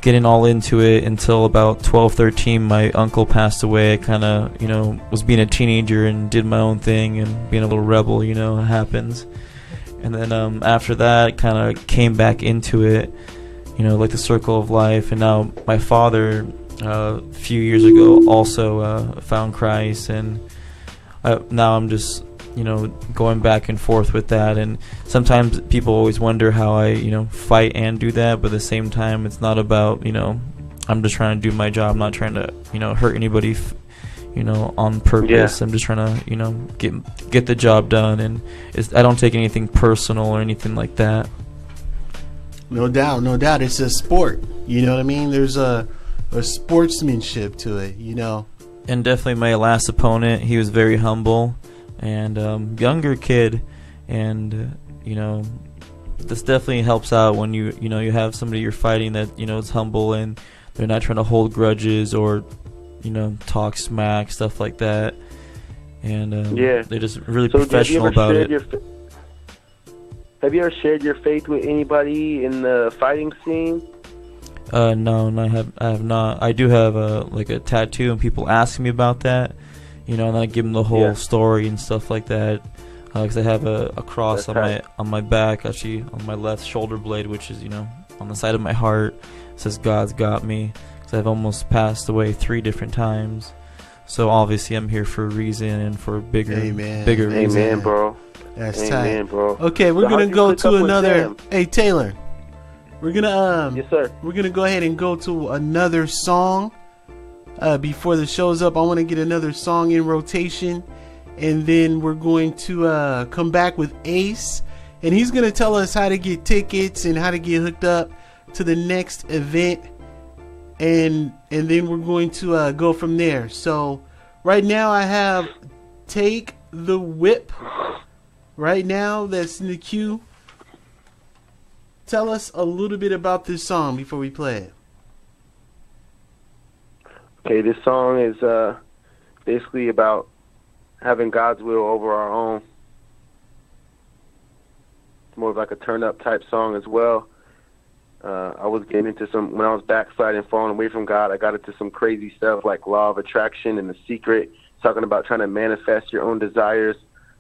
getting all into it until about 12, 13. My uncle passed away. I kind of, was being a teenager and did my own thing and being a little rebel, it happens. And then after that, I kind of came back into it, like the circle of life. And now my father, a few years ago, also found Christ. And now I'm just going back and forth with that. And sometimes people always wonder how I fight and do that, but at the same time it's not about I'm just trying to do my job. I'm not trying to hurt anybody on purpose. I'm just trying to get the job done, and I don't take anything personal or anything like that. No doubt it's a sport, you know what I mean? There's a sportsmanship to it, And definitely my last opponent, he was very humble and younger kid, and this definitely helps out when you have somebody you're fighting that is humble and they're not trying to hold grudges or talk smack, stuff like that. And they're just really professional about it. Have you ever shared your faith with anybody in the fighting scene? No, I have not. I do have a tattoo, and people ask me about that. And I give them the whole story and stuff like that. Because I have a cross on my back, actually on my left shoulder blade, which is on the side of my heart. It says God's got me. Because I've almost passed away 3 different times. So obviously I'm here for a reason and for a bigger reason. Amen, bro. That's tight, bro. Okay, we're gonna go to another. Hey Taylor, we're gonna yes, sir. We're gonna go ahead and go to another song. Before the show's up, I want to get another song in rotation, and then we're going to come back with Ace, and he's gonna tell us how to get tickets and how to get hooked up to the next event, and then we're going to go from there. So right now I have Take the Whip. Right now, that's in the queue. Tell us a little bit about this song before we play it. Okay, this song is basically about having God's will over our own. It's more of like a turn-up type song as well. I was getting into when I was backsliding, falling away from God, I got into some crazy stuff like Law of Attraction and The Secret, talking about trying to manifest your own desires.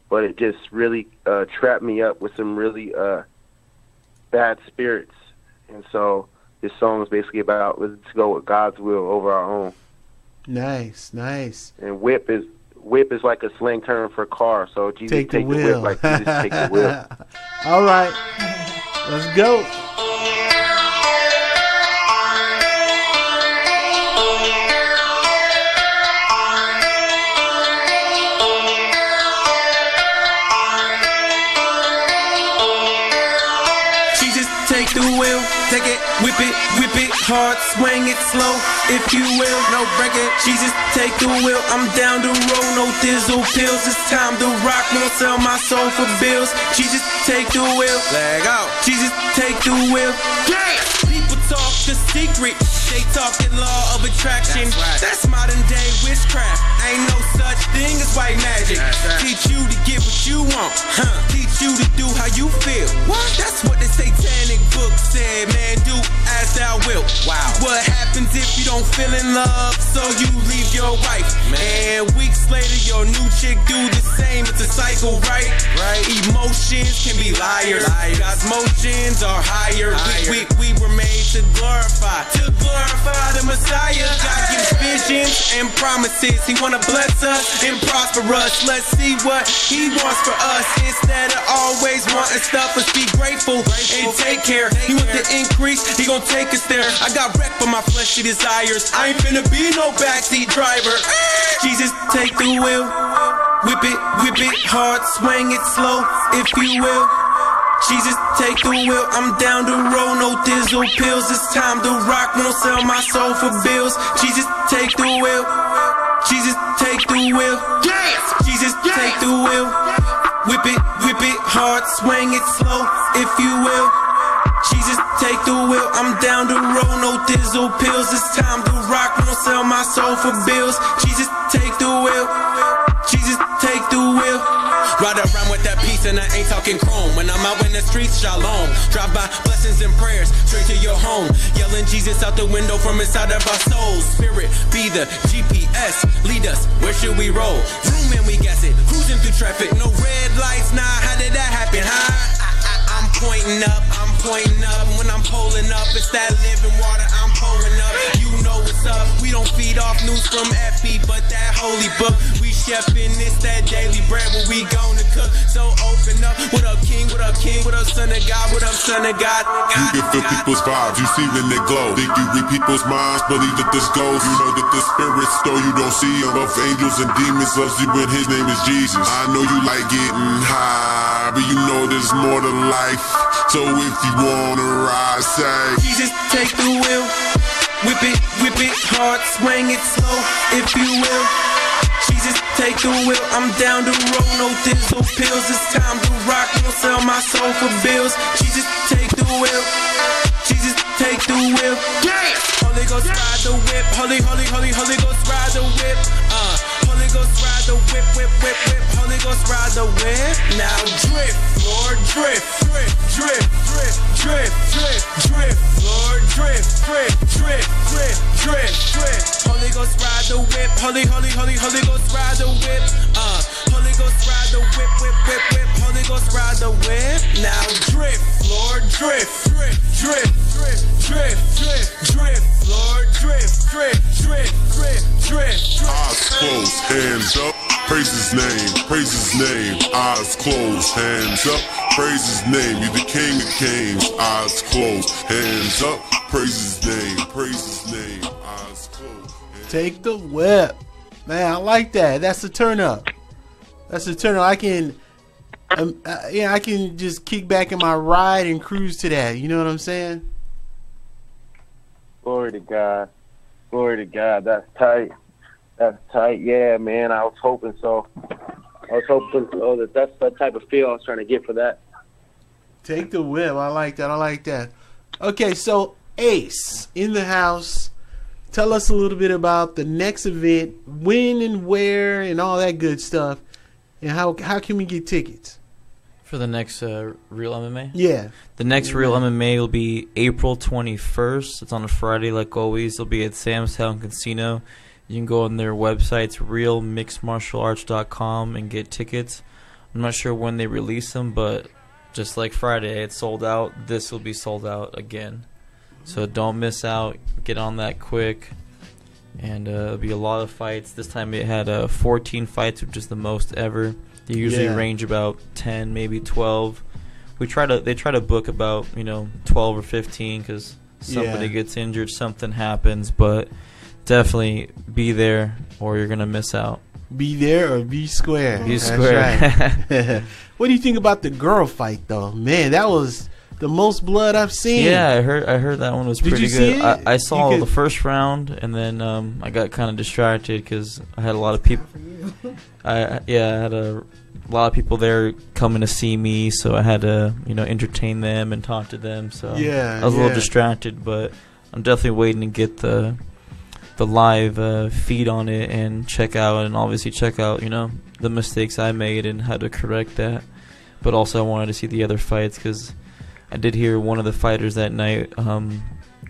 But it just really trapped me up with some really bad spirits. And so this song is basically about let's go with God's will over our own. Nice. And whip is like a slang term for car. So Jesus take the whip like Jesus take the wheel. All right. Let's go. Take the wheel, take it whip it hard, swing it slow, if you will. No breaking, Jesus, take the wheel. I'm down the road, no thizzle pills. It's time to rock, won't sell my soul for bills. Jesus, take the wheel. Leg out. Jesus, take the wheel. Yeah. People talk the secret, they talking law of attraction. That's modern day witchcraft. Ain't no such thing as white magic. Teach you to get what you want, teach you to do how you feel. What? That's what the satanic book said, man. Do as thou wilt. Wow. What happens if you don't feel in love? So you leave your wife, man. Weeks later, your new chick do the same. It's a cycle, right? Emotions can be liars. God's motions are higher. We were made to glorify the Messiah. God gives visions and promises. He wanna bless us and prosper us. Let's see what He wants for us. Instead of always wanting stuff, let's be grateful and take care. He want the increase, He gon' take us there. I got wrecked for my fleshy desires. I ain't finna be no backseat driver. Jesus, take the wheel. Whip it hard, swing it slow, if you will. Jesus, take the wheel. I'm down the road, no thizzle pills. It's time to rock, won't sell my soul for bills. Jesus, take the wheel. Jesus, take the wheel. Jesus, take the wheel. Whip it hard, swing it slow, if you will. Jesus, take the wheel. I'm down the road, no thizzle pills. It's time to rock, won't sell my soul for bills. Jesus, take the wheel. Jesus, take the wheel. Ride around with that peace and I ain't talking chrome. When I'm out in the streets, shalom. Drive by blessings and prayers straight to your home. Yelling Jesus out the window from inside of our souls. Spirit, be the GPS. Lead us, where should we roll? Vroom and we guess it. Cruising through traffic, no red lights. Nah, how did that happen, huh? I'm pointing up. When I'm pulling up, it's that living water I'm pulling up. You know what's up. We don't feed off news from FB, but that holy book. We chefing, it's that daily bread where we gonna cook. So open up. What up, King? What up, King? What up, Son of God? What up, Son of God? You can feel people's vibes, you see when they glow. Think you read people's minds, believe that this goes. You know that the spirits, though you don't see them. Both angels and demons loves you when His name is Jesus. I know you like getting high, but you know there's more to life. So if you wanna ride, say Jesus, take the wheel. Whip it hard, swing it slow, if you will. Jesus, take the wheel. I'm down the road, no thizzle pills. It's time to rock, won't sell my soul for bills. Jesus, take the wheel. Jesus, take the wheel. Holy Ghost ride the whip. Holy Ghost ride the whip. Holy Ghost ride the whip. Holy Ghost ride the whip. Now drift, Lord, drift. Lord, drift. Holy Ghost ride the whip. Holy Ghost ride the whip. Holy Ghost ride the whip. Holy Ghost ride the whip. Now drift, Lord, drift. Lord, drift. eyes closed, hands up, praise His name, eyes closed, hands up, praise His name. You're the King of Kings, eyes closed, hands up, praise His name, eyes closed. Take the whip. Man, I like that. That's a turn up. I can I can just kick back in my ride and cruise to that. You know what I'm saying? Glory to God. That's tight. Yeah, man. I was hoping so. That's the type of feel I was trying to get for that. Take the whip. I like that. Okay, so Ace in the house. Tell us a little bit about the next event, when and where, and all that good stuff, and how can we get tickets For the next Real MMA? Yeah. The next Real MMA will be April 21st. It's on a Friday, like always. It'll be at Sam's Town Casino. You can go on their websites, realmixedmartialarts.com, and get tickets. I'm not sure when they release them, but just like Friday, it's sold out. This will be sold out again. So don't miss out. Get on that quick. And it'll be a lot of fights. This time it had 14 fights, which is the most ever. They usually range about 10, maybe 12. They try to book about 12 or 15 because somebody gets injured, something happens. But definitely be there, or you're gonna miss out. Be there or be square. Be square. Right. What do you think about the girl fight, though? Man, that was the most blood I've seen. Yeah, I heard that one was Did pretty you good. see it? I saw You could- the first round, and then I got kind of distracted because I had a lot of people. I had a lot of people there coming to see me, so I had to entertain them and talk to them. So Yeah, I was a little yeah. distracted, but I'm definitely waiting to get the live feed on it and check out the mistakes I made and how to correct that. But also I wanted to see the other fights because I did hear one of the fighters that night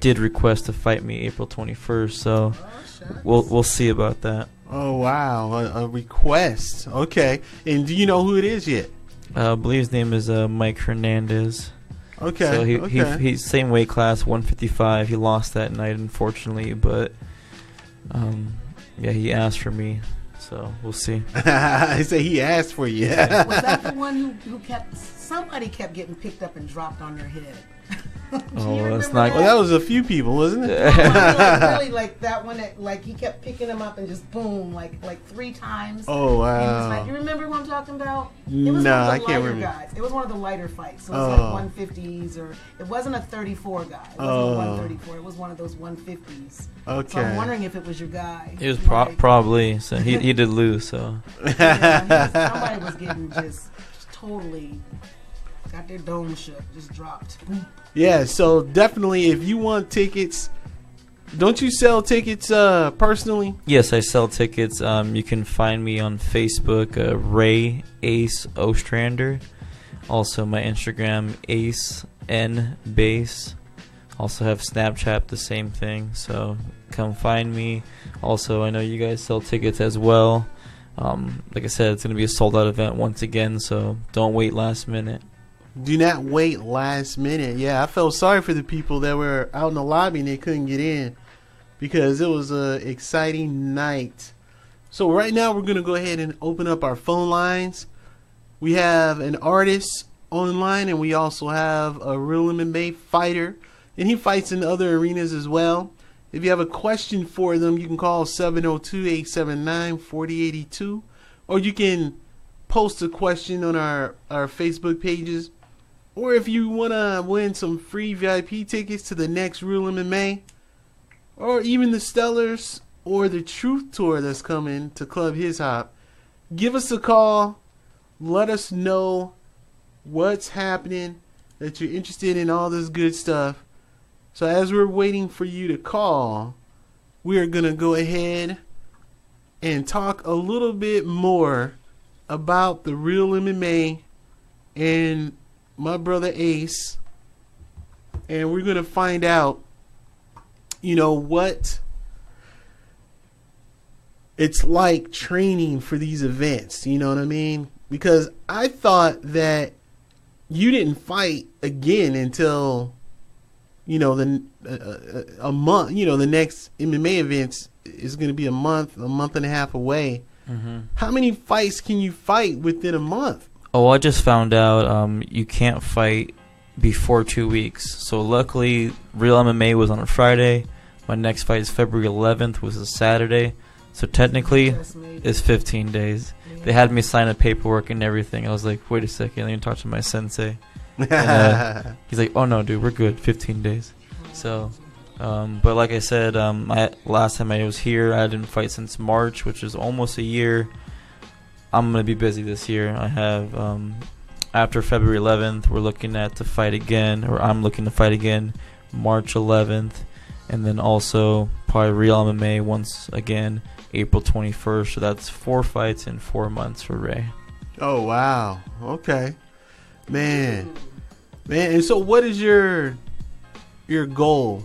did request to fight me April 21st, so we'll see about that. Oh wow, a request. Okay, and do you know who it is yet? I believe his name is Mike Hernandez. Okay, So okay. he's same weight class, 155. He lost that night, unfortunately, but he asked for me, so we'll see. I say he asked for you. Was that the one who somebody kept getting picked up and dropped on their head? Oh, that's remember not. Well, that was a few people, wasn't it? really, like that one that like he kept picking him up and just boom, like 3 times. Oh And it's wow. like, you remember what I'm talking about? It No, was one of the I can't lighter remember. guys. It was one of the lighter fights. So it Oh. was like 150s, or it wasn't a 34 guy. It wasn't Oh. a 134. It was one of those 150s. So Okay. I'm wondering if it was your guy. It was Like, probably. So he did lose. So somebody was getting just totally got their dome shook, just dropped. Yeah, so definitely if you want tickets, don't you sell tickets personally? yes, I sell tickets. You can find me on Facebook, Ray Ace Ostrander. Also my Instagram, Ace N Base. Also have Snapchat, the same thing. So come find me. Also, I know you guys sell tickets as well. Like I said, it's going to be a sold out event once again. So don't wait last minute. Do not wait last minute. Yeah, I felt sorry for the people that were out in the lobby and they couldn't get in because it was a exciting night. So right now we're going to go ahead and open up our phone lines. We have an artist online and we also have a real MMA fighter, and he fights in other arenas as well. If you have a question for them, you can call 702-879-4082, or you can post a question on our Facebook pages. Or if you want to win some free VIP tickets to the next Real MMA, or even the Stellars or the Truth Tour that's coming to Club His Hop, give us a call. Let us know what's happening, that you're interested in all this good stuff. So as we're waiting for you to call, we are going to go ahead and talk a little bit more about the Real MMA and my brother Ace, and we're gonna find out, what it's like training for these events. You know what I mean? Because I thought that you didn't fight again until a month. The next MMA events is gonna be a month and a half away. Mm-hmm. How many fights can you fight within a month? Oh, I just found out you can't fight before 2 weeks. So luckily, Real MMA was on a Friday. My next fight is February 11th, which is a Saturday. So technically, it's 15 days. They had me sign a paperwork and everything. I was like, wait a second, let me talk to my sensei. And, he's like, oh no, dude, we're good, 15 days. So, but like I said, last time I was here, I didn't fight since March, which is almost a year. I'm going to be busy this year. I have, after February 11th, we're looking to fight again, or I'm looking to fight again March 11th. And then also probably Real MMA once again, April 21st. So that's 4 fights in 4 months for Ray. Oh, wow. Okay. Man. And so what is your goal?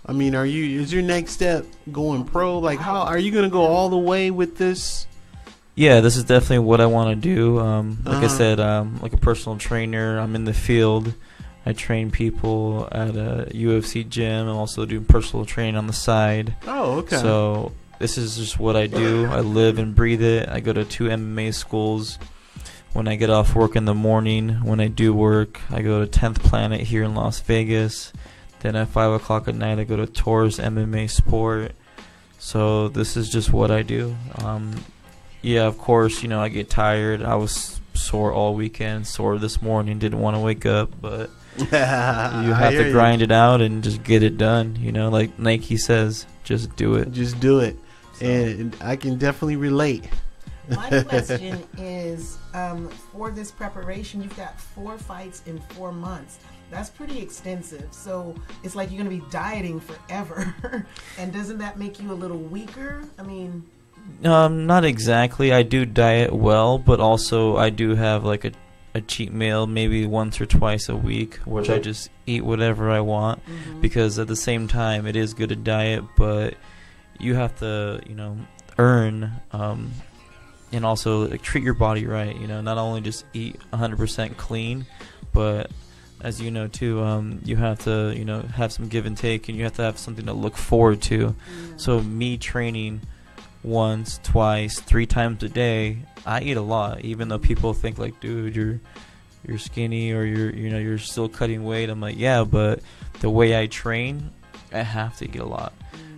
I mean, is your next step going pro? Like, how are you going to go all the way with this? Yeah, this is definitely what I want to do. Like I said, like a personal trainer. I'm in the field. I train people at a UFC gym. I'm also doing personal training on the side. Oh, okay. So this is just what I do. I live and breathe it. I go to 2 MMA schools. When I get off work in the morning, when I do work, I go to 10th Planet here in Las Vegas. Then at 5 o'clock at night, I go to Taurus MMA Sport. So this is just what I do. Yeah, of course, I get tired. I was sore all weekend, sore this morning, didn't want to wake up. But You have to grind it out and just get it done. You know, like Nike says, just do it. Just do it. And I can definitely relate. My question is, for this preparation, you've got 4 fights in 4 months. That's pretty extensive. So it's like you're going to be dieting forever. And doesn't that make you a little weaker? I mean... Not exactly. I do diet well, but also I do have like a cheat meal maybe once or twice a week, which I just eat whatever I want. Because at the same time, it is good to diet, but you have to, you know, earn... and also like, treat your body right, you know, not only just eat 100% clean, but as you know too, you have to, you know, have some give and take, and you have to have something to look forward to. So me training once, twice, 3 times a day, I eat a lot, even though people think like, dude, you're skinny or you're still cutting weight. I'm like, yeah, but the way I train, I have to eat a lot.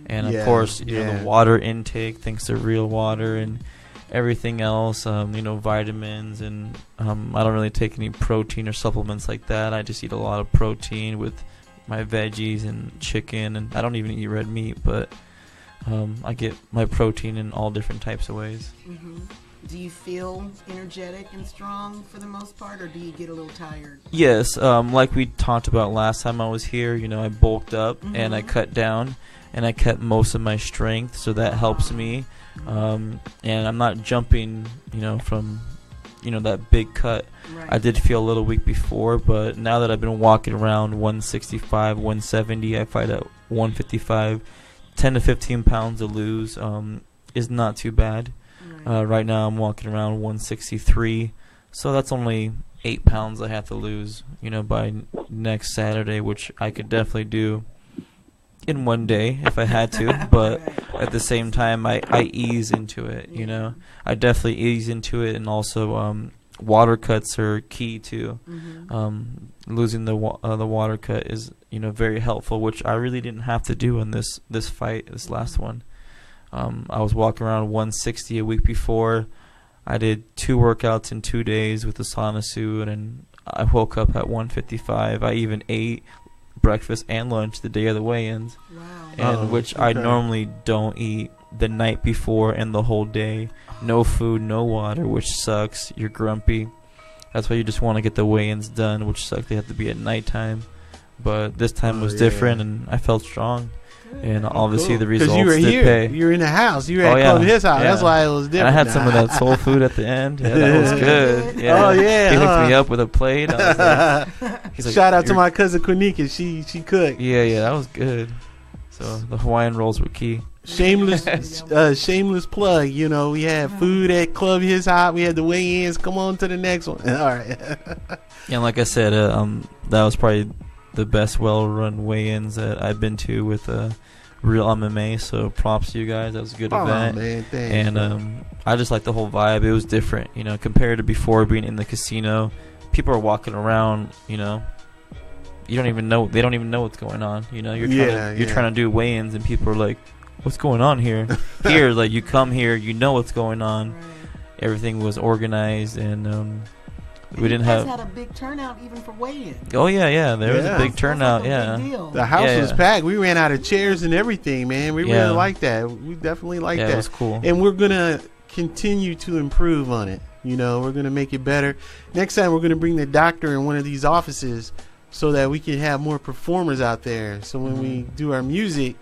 And of course, you know, the water intake, thanks to real water and everything else, you know, vitamins, and I don't really take any protein or supplements like that. I just eat a lot of protein with my veggies and chicken, and I don't even eat red meat, but I get my protein in all different types of ways. Do you feel energetic and strong for the most part, or do you get a little tired? Yes, like we talked about last time I was here, you know, I bulked up and I cut down, and I kept most of my strength, so that helps me. And I'm not jumping, you know, from, you know, that big cut. I did feel a little weak before, but now that I've been walking around 165, 170, I fight at 155, 10 to 15 pounds to lose is not too bad. Right now I'm walking around 163, so that's only 8 pounds I have to lose, you know, by next Saturday, which I could definitely do in one day if I had to, but at the same time I ease into it, you know. I definitely ease into it, and also water cuts are key too. Losing the water cut is, you know, very helpful, which I really didn't have to do in this fight, this last one. I was walking around 160 a week before. I did 2 workouts in 2 days with the sauna suit, and I woke up at 155. I even ate breakfast and lunch the day of the weigh-ins, and which I normally don't eat the night before and the whole day. No food, no water, which sucks. You're grumpy. That's why you just want to get the weigh-ins done, which sucks. They have to be at nighttime, but this time was different, and I felt strong. And obviously the results you were did here. pay. You were in the house. You were at Club His House. That's why it was different. And I had some of that soul food at the end. Yeah, that was good. Yeah. Oh yeah. He hooked me up with a plate. I was like, he's like, shout out to my cousin Quenica. She cooked. Yeah, that was good. So the Hawaiian rolls were key. Shameless plug. You know, we had food at Club His Hot. We had the weigh-ins. Come on to the next one. All right. And like I said, that was probably the best well-run weigh-ins that I've been to with Real MMA. So props to you guys. That was a good event. Man, thanks, and I just like the whole vibe. It was different, you know, compared to before being in the casino. People are walking around, you know. You don't even know. They don't even know what's going on. You know, you're trying to do weigh-ins, and people are like, "What's going on here?" Here, like you come here, you know what's going on. Everything was organized, and we didn't have. Had a big turnout even for weigh-ins. Oh yeah, there was a big turnout. The house was packed. We ran out of chairs and everything, man. We really like that. We definitely like that. It was cool. And we're gonna continue to improve on it. You know, we're gonna make it better. Next time, we're gonna bring the doctor in one of these offices so that we can have more performers out there. So when we do our music,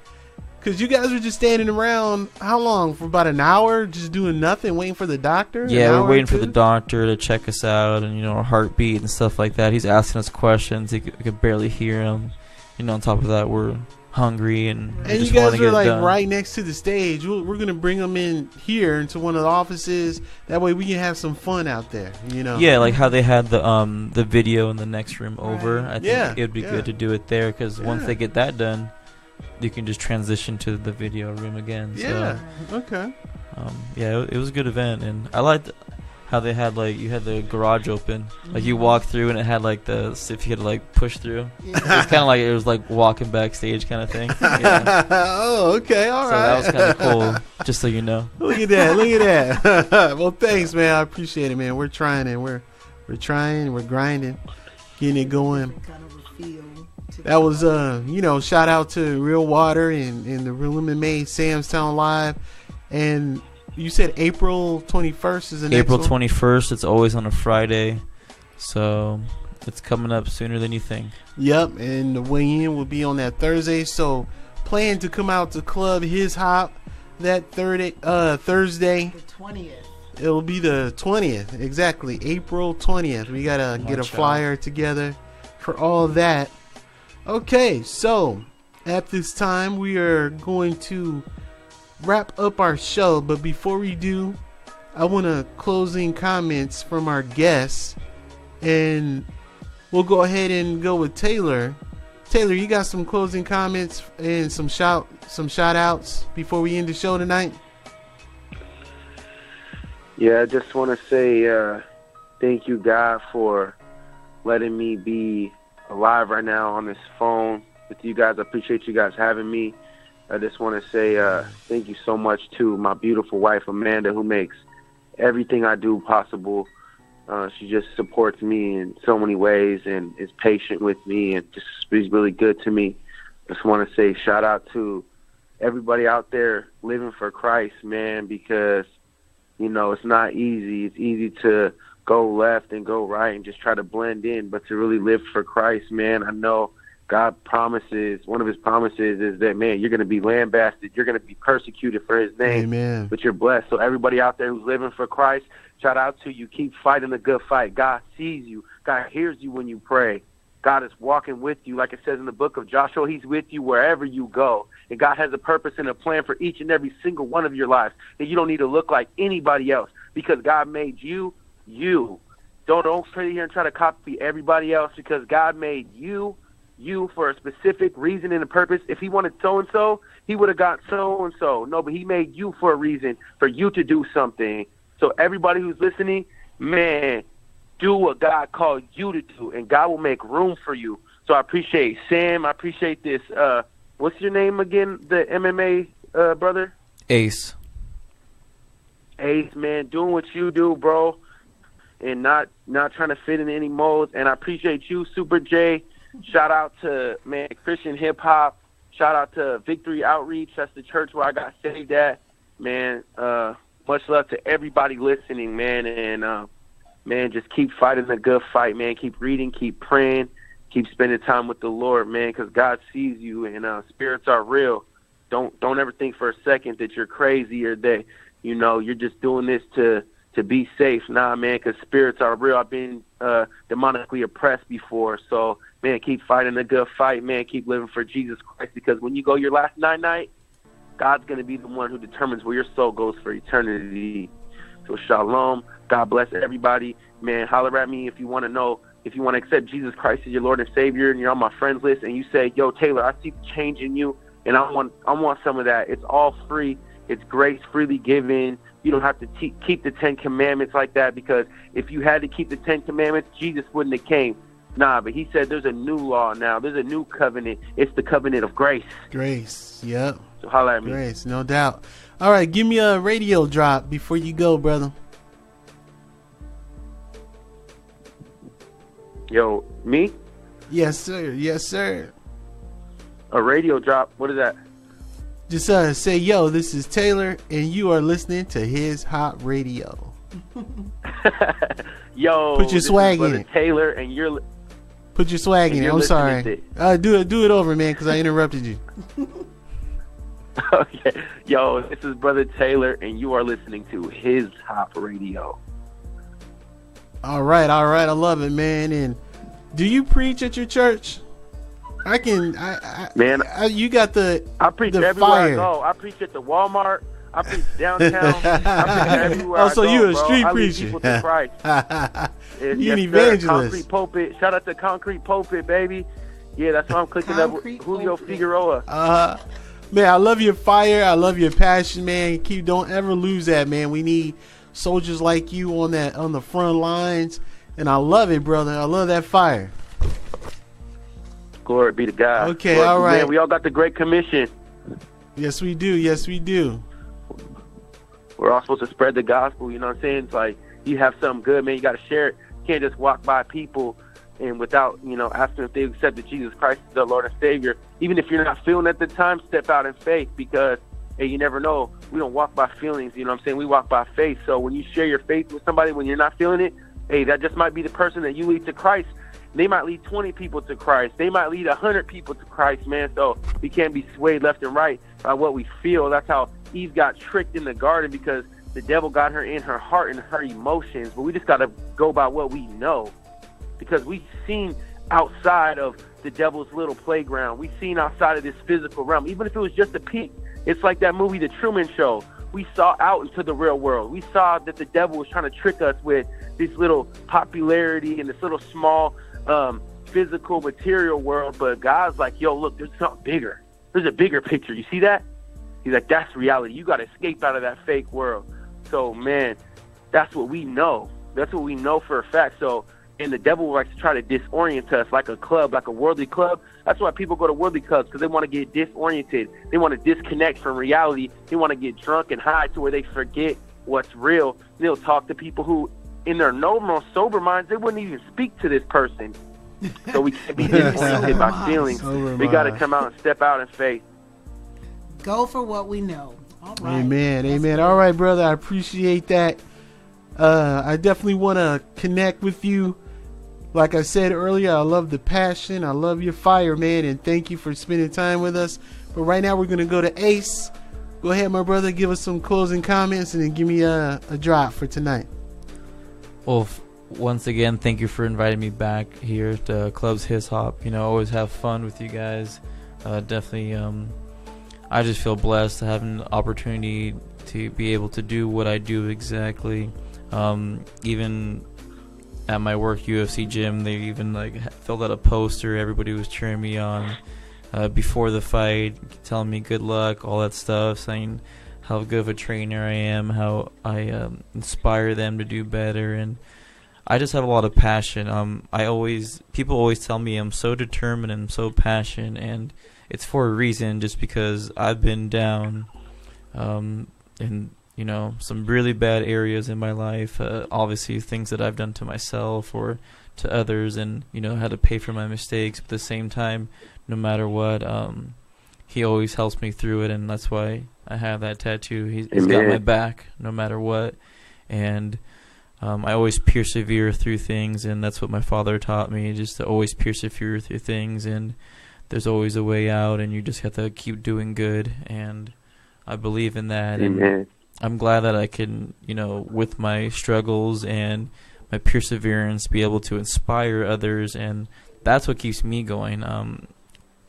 because you guys were just standing around, how long? For about an hour, just doing nothing, waiting for the doctor? Yeah, we're waiting for the doctor to check us out, and, you know, our heartbeat and stuff like that. He's asking us questions. We could barely hear him. You know, on top of that, we're hungry, and you just guys are like done. right next to the stage. We're going to bring them in here into one of the offices. That way we can have some fun out there, you know? Yeah, like how they had the video in the next room over. I think it would be good to do it there, because once they get that done, you can just transition to the video room again. Yeah. So, okay. It was a good event, and I liked how they had, like, you had the garage open, like you walk through and it had like if you could like push through. It was kind of like it was like walking backstage kind of thing. Yeah. Oh, okay, all right. That was kind of cool. Just so you know. Look at that. Well, thanks, man. I appreciate it, man. We're trying and we're trying. We're grinding. getting it going. Kind of a feel to That was shout out to Real Water and the Real Lemonade Sam's Town Live. And you said April 21st is the next April one? 21st. It's always on a Friday, so it's coming up sooner than you think. Yep, and the weigh-in will be on that Thursday. So plan to come out to Club His Hop that Thursday. the 20th. It'll be the 20th, exactly, April 20th. We gotta get a Watch out. flyer together for all that. Okay, so at this time we are going to wrap up our show, but before we do, I want to closing comments from our guests, and we'll go ahead and go with Taylor. Taylor, you got some closing comments and some shout outs before we end the show tonight? Yeah, I just want to say thank you, God, for letting me be alive right now on this phone with you guys. I appreciate you guys having me. I just want to say thank you so much to my beautiful wife, Amanda, who makes everything I do possible. She just supports me in so many ways and is patient with me and just is really good to me. I just want to say shout out to everybody out there living for Christ, man, because it's not easy. It's easy to go left and go right and just try to blend in, but to really live for Christ, man, I know God promises, one of his promises is that, man, you're going to be lambasted. You're going to be persecuted for his name. Amen. But you're blessed. So everybody out there who's living for Christ, shout out to you. Keep fighting the good fight. God sees you. God hears you when you pray. God is walking with you. Like it says in the book of Joshua, he's with you wherever you go. And God has a purpose and a plan for each and every single one of your lives. And you don't need to look like anybody else because God made you, you. Don't sit here and try to copy everybody else because God made you for a specific reason and a purpose. If he wanted so-and-so, he would have got so-and-so. No, but he made you for a reason, for you to do something. So everybody who's listening, man, do what God called you to do, and God will make room for you. So I appreciate Sam. I appreciate this. What's your name again, the MMA brother? Ace. Ace, man, doing what you do, bro, and not trying to fit in any molds. And I appreciate you, Super J. Shout out to, man, Christian Hip Hop. Shout out to Victory Outreach. That's the church where I got saved at. Man, much love to everybody listening, man. And, man, just keep fighting the good fight, man. Keep reading, keep praying, keep spending time with the Lord, man, because God sees you and spirits are real. Don't ever think for a second that you're crazy or that, you're just doing this to be safe. Nah, man, because spirits are real. I've been demonically oppressed before. So, man, keep fighting the good fight, man. Keep living for Jesus Christ because when you go your last night, God's going to be the one who determines where your soul goes for eternity. So shalom. God bless everybody. Man, holler at me if you want to know, if you want to accept Jesus Christ as your Lord and Savior and you're on my friends list and you say, yo, Taylor, I see the change in you and I want some of that. It's all free. It's grace freely given. You don't have to keep the 10 Commandments like that because if you had to keep the 10 Commandments, Jesus wouldn't have came. Nah, but he said there's a new law now. There's a new covenant. It's the covenant of grace. Grace, yep. So holler at me. Grace, no doubt. All right, give me a radio drop before you go, brother. Yo, me? Yes, sir. Yes, sir. A radio drop? What is that? Just say, yo, this is Taylor, and you are listening to His Hot Radio. Yo, put your swag in it. Taylor, and you're... Put your swag in it. I'm sorry. Do it over, man, because I interrupted you. Okay. Yo, this is Brother Taylor, and you are listening to His Hot Radio. All right. I love it, man. And do you preach at your church? You got the I preach the everywhere fire. I go. I preach at the Walmart. I preach downtown. I preach everywhere I so go, you a bro. street I lead preacher. people to Christ. You an Sir. evangelist. Concrete Pulpit. Shout out to Concrete Pulpit, baby. Yeah, that's why I'm clicking up with Julio Figueroa. Man, I love your fire. I love your passion, man. Don't ever lose that, man. We need soldiers like you on the front lines, and I love it, brother. I love that fire. Glory be to God. Okay, Lord, all right. Man, we all got the Great Commission. Yes, we do. Yes, we do. We're all supposed to spread the gospel. You know what I'm saying? It's like you have something good, man. You got to share it. You can't just walk by people and without, asking if they accepted Jesus Christ as their Lord and Savior. Even if you're not feeling at the time, step out in faith, because, hey, you never know. We don't walk by feelings, you know what I'm saying? We walk by faith. So when you share your faith with somebody when you're not feeling it, hey, that just might be the person that you lead to Christ. They might lead 20 people to Christ. They might lead 100 people to Christ, man. So we can't be swayed left and right by what we feel. That's how Eve got tricked in the garden, because the devil got her in her heart and her emotions. But we just got to go by what we know, because we've seen outside of the devil's little playground. We've seen outside of this physical realm. Even if it was just a peek, it's like that movie, The Truman Show. We saw out into the real world. We saw that the devil was trying to trick us with this little popularity and this little small physical material world. But God's like, yo, look, there's something bigger. There's a bigger picture. You see that? He's like, that's reality. You got to escape out of that fake world. So, man, that's what we know. That's what we know for a fact. So, and the devil likes to try to disorient us like a club, like a worldly club. That's why people go to worldly clubs, because they want to get disoriented. They want to disconnect from reality. They want to get drunk and high to where they forget what's real. They'll talk to people who, in their normal, sober minds, they wouldn't even speak to this person. So we can't be disoriented by feelings. We got to come out and step out in faith. Go for what we know. All right. Amen. Amen. All right, brother. I appreciate that. I definitely want to connect with you. Like I said earlier, I love the passion. I love your fire, man. And thank you for spending time with us. But right now, we're going to go to Ace. Go ahead, my brother. Give us some closing comments and then give me a drop for tonight. Well, once again, thank you for inviting me back here to Club's His Hop. Always have fun with you guys. Definitely, I just feel blessed to have an opportunity to be able to do what I do exactly. Even at my work UFC gym, they even filled out a poster. Everybody was cheering me on before the fight, telling me good luck, all that stuff, saying how good of a trainer I am, how I inspire them to do better, and I just have a lot of passion. People always tell me I'm so determined and so passionate, and it's for a reason, just because I've been down in some really bad areas in my life. Obviously, things that I've done to myself or to others, and had to pay for my mistakes. But at the same time, no matter what, he always helps me through it, and that's why I have that tattoo. He's got my back no matter what, and I always persevere through things, and that's what my father taught me, just to always persevere through things, and there's always a way out, and you just have to keep doing good, and I believe in that. And I'm glad that I can, with my struggles and my perseverance, be able to inspire others, and that's what keeps me going.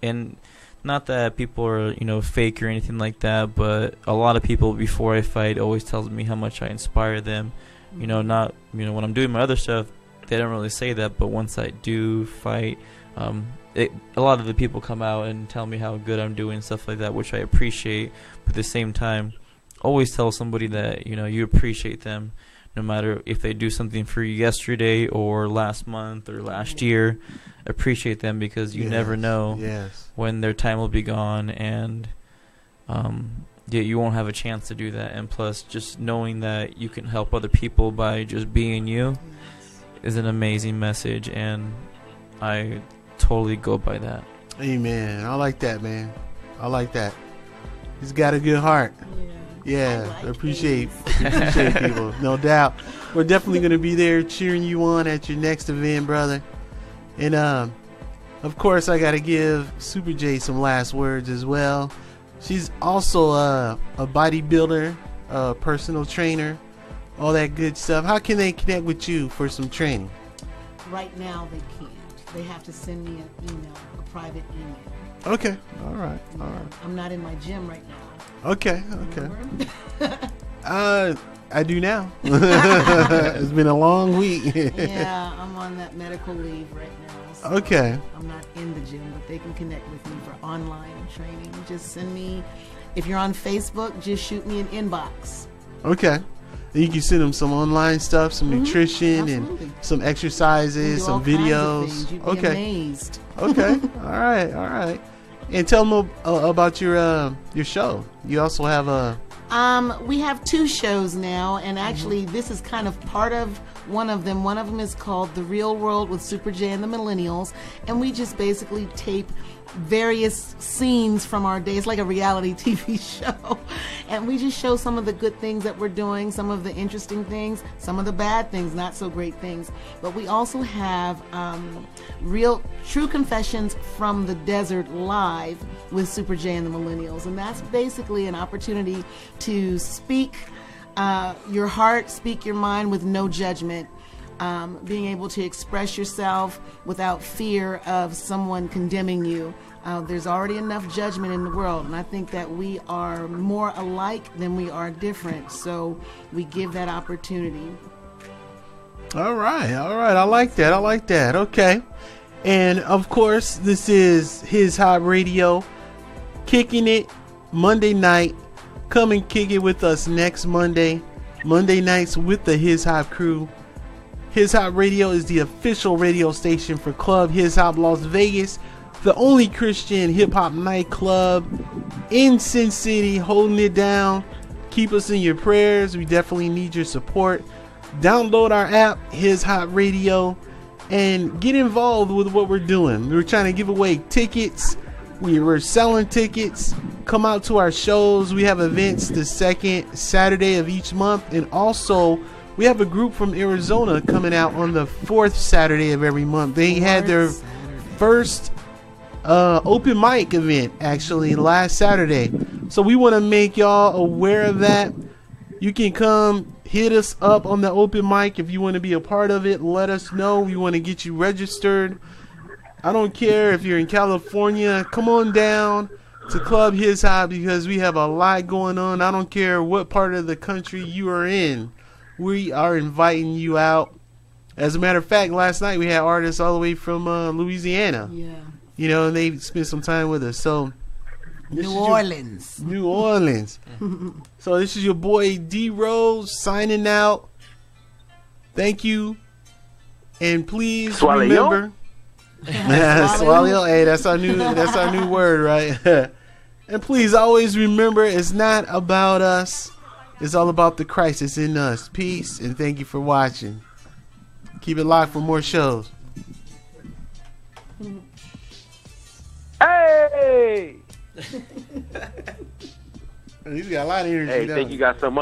And not that people are, fake or anything like that, but a lot of people before I fight always tells me how much I inspire them. When I'm doing my other stuff, they don't really say that, but once I do fight, a lot of the people come out and tell me how good I'm doing, stuff like that, which I appreciate. But at the same time, always tell somebody that you appreciate them, no matter if they do something for you yesterday or last month or last year. Appreciate them, because you never know when their time will be gone, and you won't have a chance to do that. And plus, just knowing that you can help other people by just being you is an amazing message, and I totally go by that. Amen. I like that, man. I like that. He's got a good heart. Yeah, I appreciate people, no doubt. We're definitely going to be there cheering you on at your next event, brother. And of course, I got to give Super J some last words as well. She's also a bodybuilder, a personal trainer, all that good stuff. How can they connect with you for some training? Right now, they can't. They have to send me an email, a private email. Okay. All right. I'm not in my gym right now. Okay. I do now. It's been a long week. Yeah, I'm on that medical leave right now. So okay. I'm not in the gym, but they can connect with me for online training. Just send me, if you're on Facebook, just shoot me an inbox. Okay. You can send them some online stuff, some nutrition, and some exercises, some videos. You'd be amazed. Okay. All right. And tell them about your show. You also have a... We have 2 shows now, and actually this is kind of part of one of them. One of them is called The Real World with Super J and the Millennials, and we just basically tape various scenes from our day. It's like a reality TV show, and we just show some of the good things that we're doing, some of the interesting things, some of the bad things, not so great things. But we also have real true confessions from the desert live with Super J and the Millennials, and that's basically an opportunity to speak your heart, speak your mind with no judgment. Being able to express yourself without fear of someone condemning you. There's already enough judgment in the world, and I think that we are more alike than we are different, so we give that opportunity. All right. I like that. Okay. And of course, this is His Hop Radio, kicking it Monday night. Come and kick it with us next Monday nights with the His Hop crew. His Hop Radio is the official radio station for Club His Hop Las Vegas, the only Christian hip-hop nightclub in Sin City, holding it down. Keep us in your prayers. We definitely need your support. Download our app, His Hop Radio, and get involved with what we're doing. We're trying to give away tickets. We're selling tickets. Come out to our shows. We have events the second Saturday of each month, and also we have a group from Arizona coming out on the fourth Saturday of every month. They had their first open mic event actually last Saturday. So we want to make y'all aware of that. You can come hit us up on the open mic if you want to be a part of it. Let us know. We want to get you registered. I don't care if you're in California. Come on down to Club His Hop because we have a lot going on. I don't care what part of the country you are in. We are inviting you out. As a matter of fact, last night we had artists all the way from Louisiana. Yeah. You know, and they spent some time with us. So New Orleans. So this is your boy D Rose signing out. Thank you. And please remember. Swallow. Hey, that's our new word, right? And please always remember, it's not about us. It's all about the Christ that's in us. Peace, and thank you for watching. Keep it locked for more shows. Hey! He's got a lot of energy. Hey, thank you guys so much.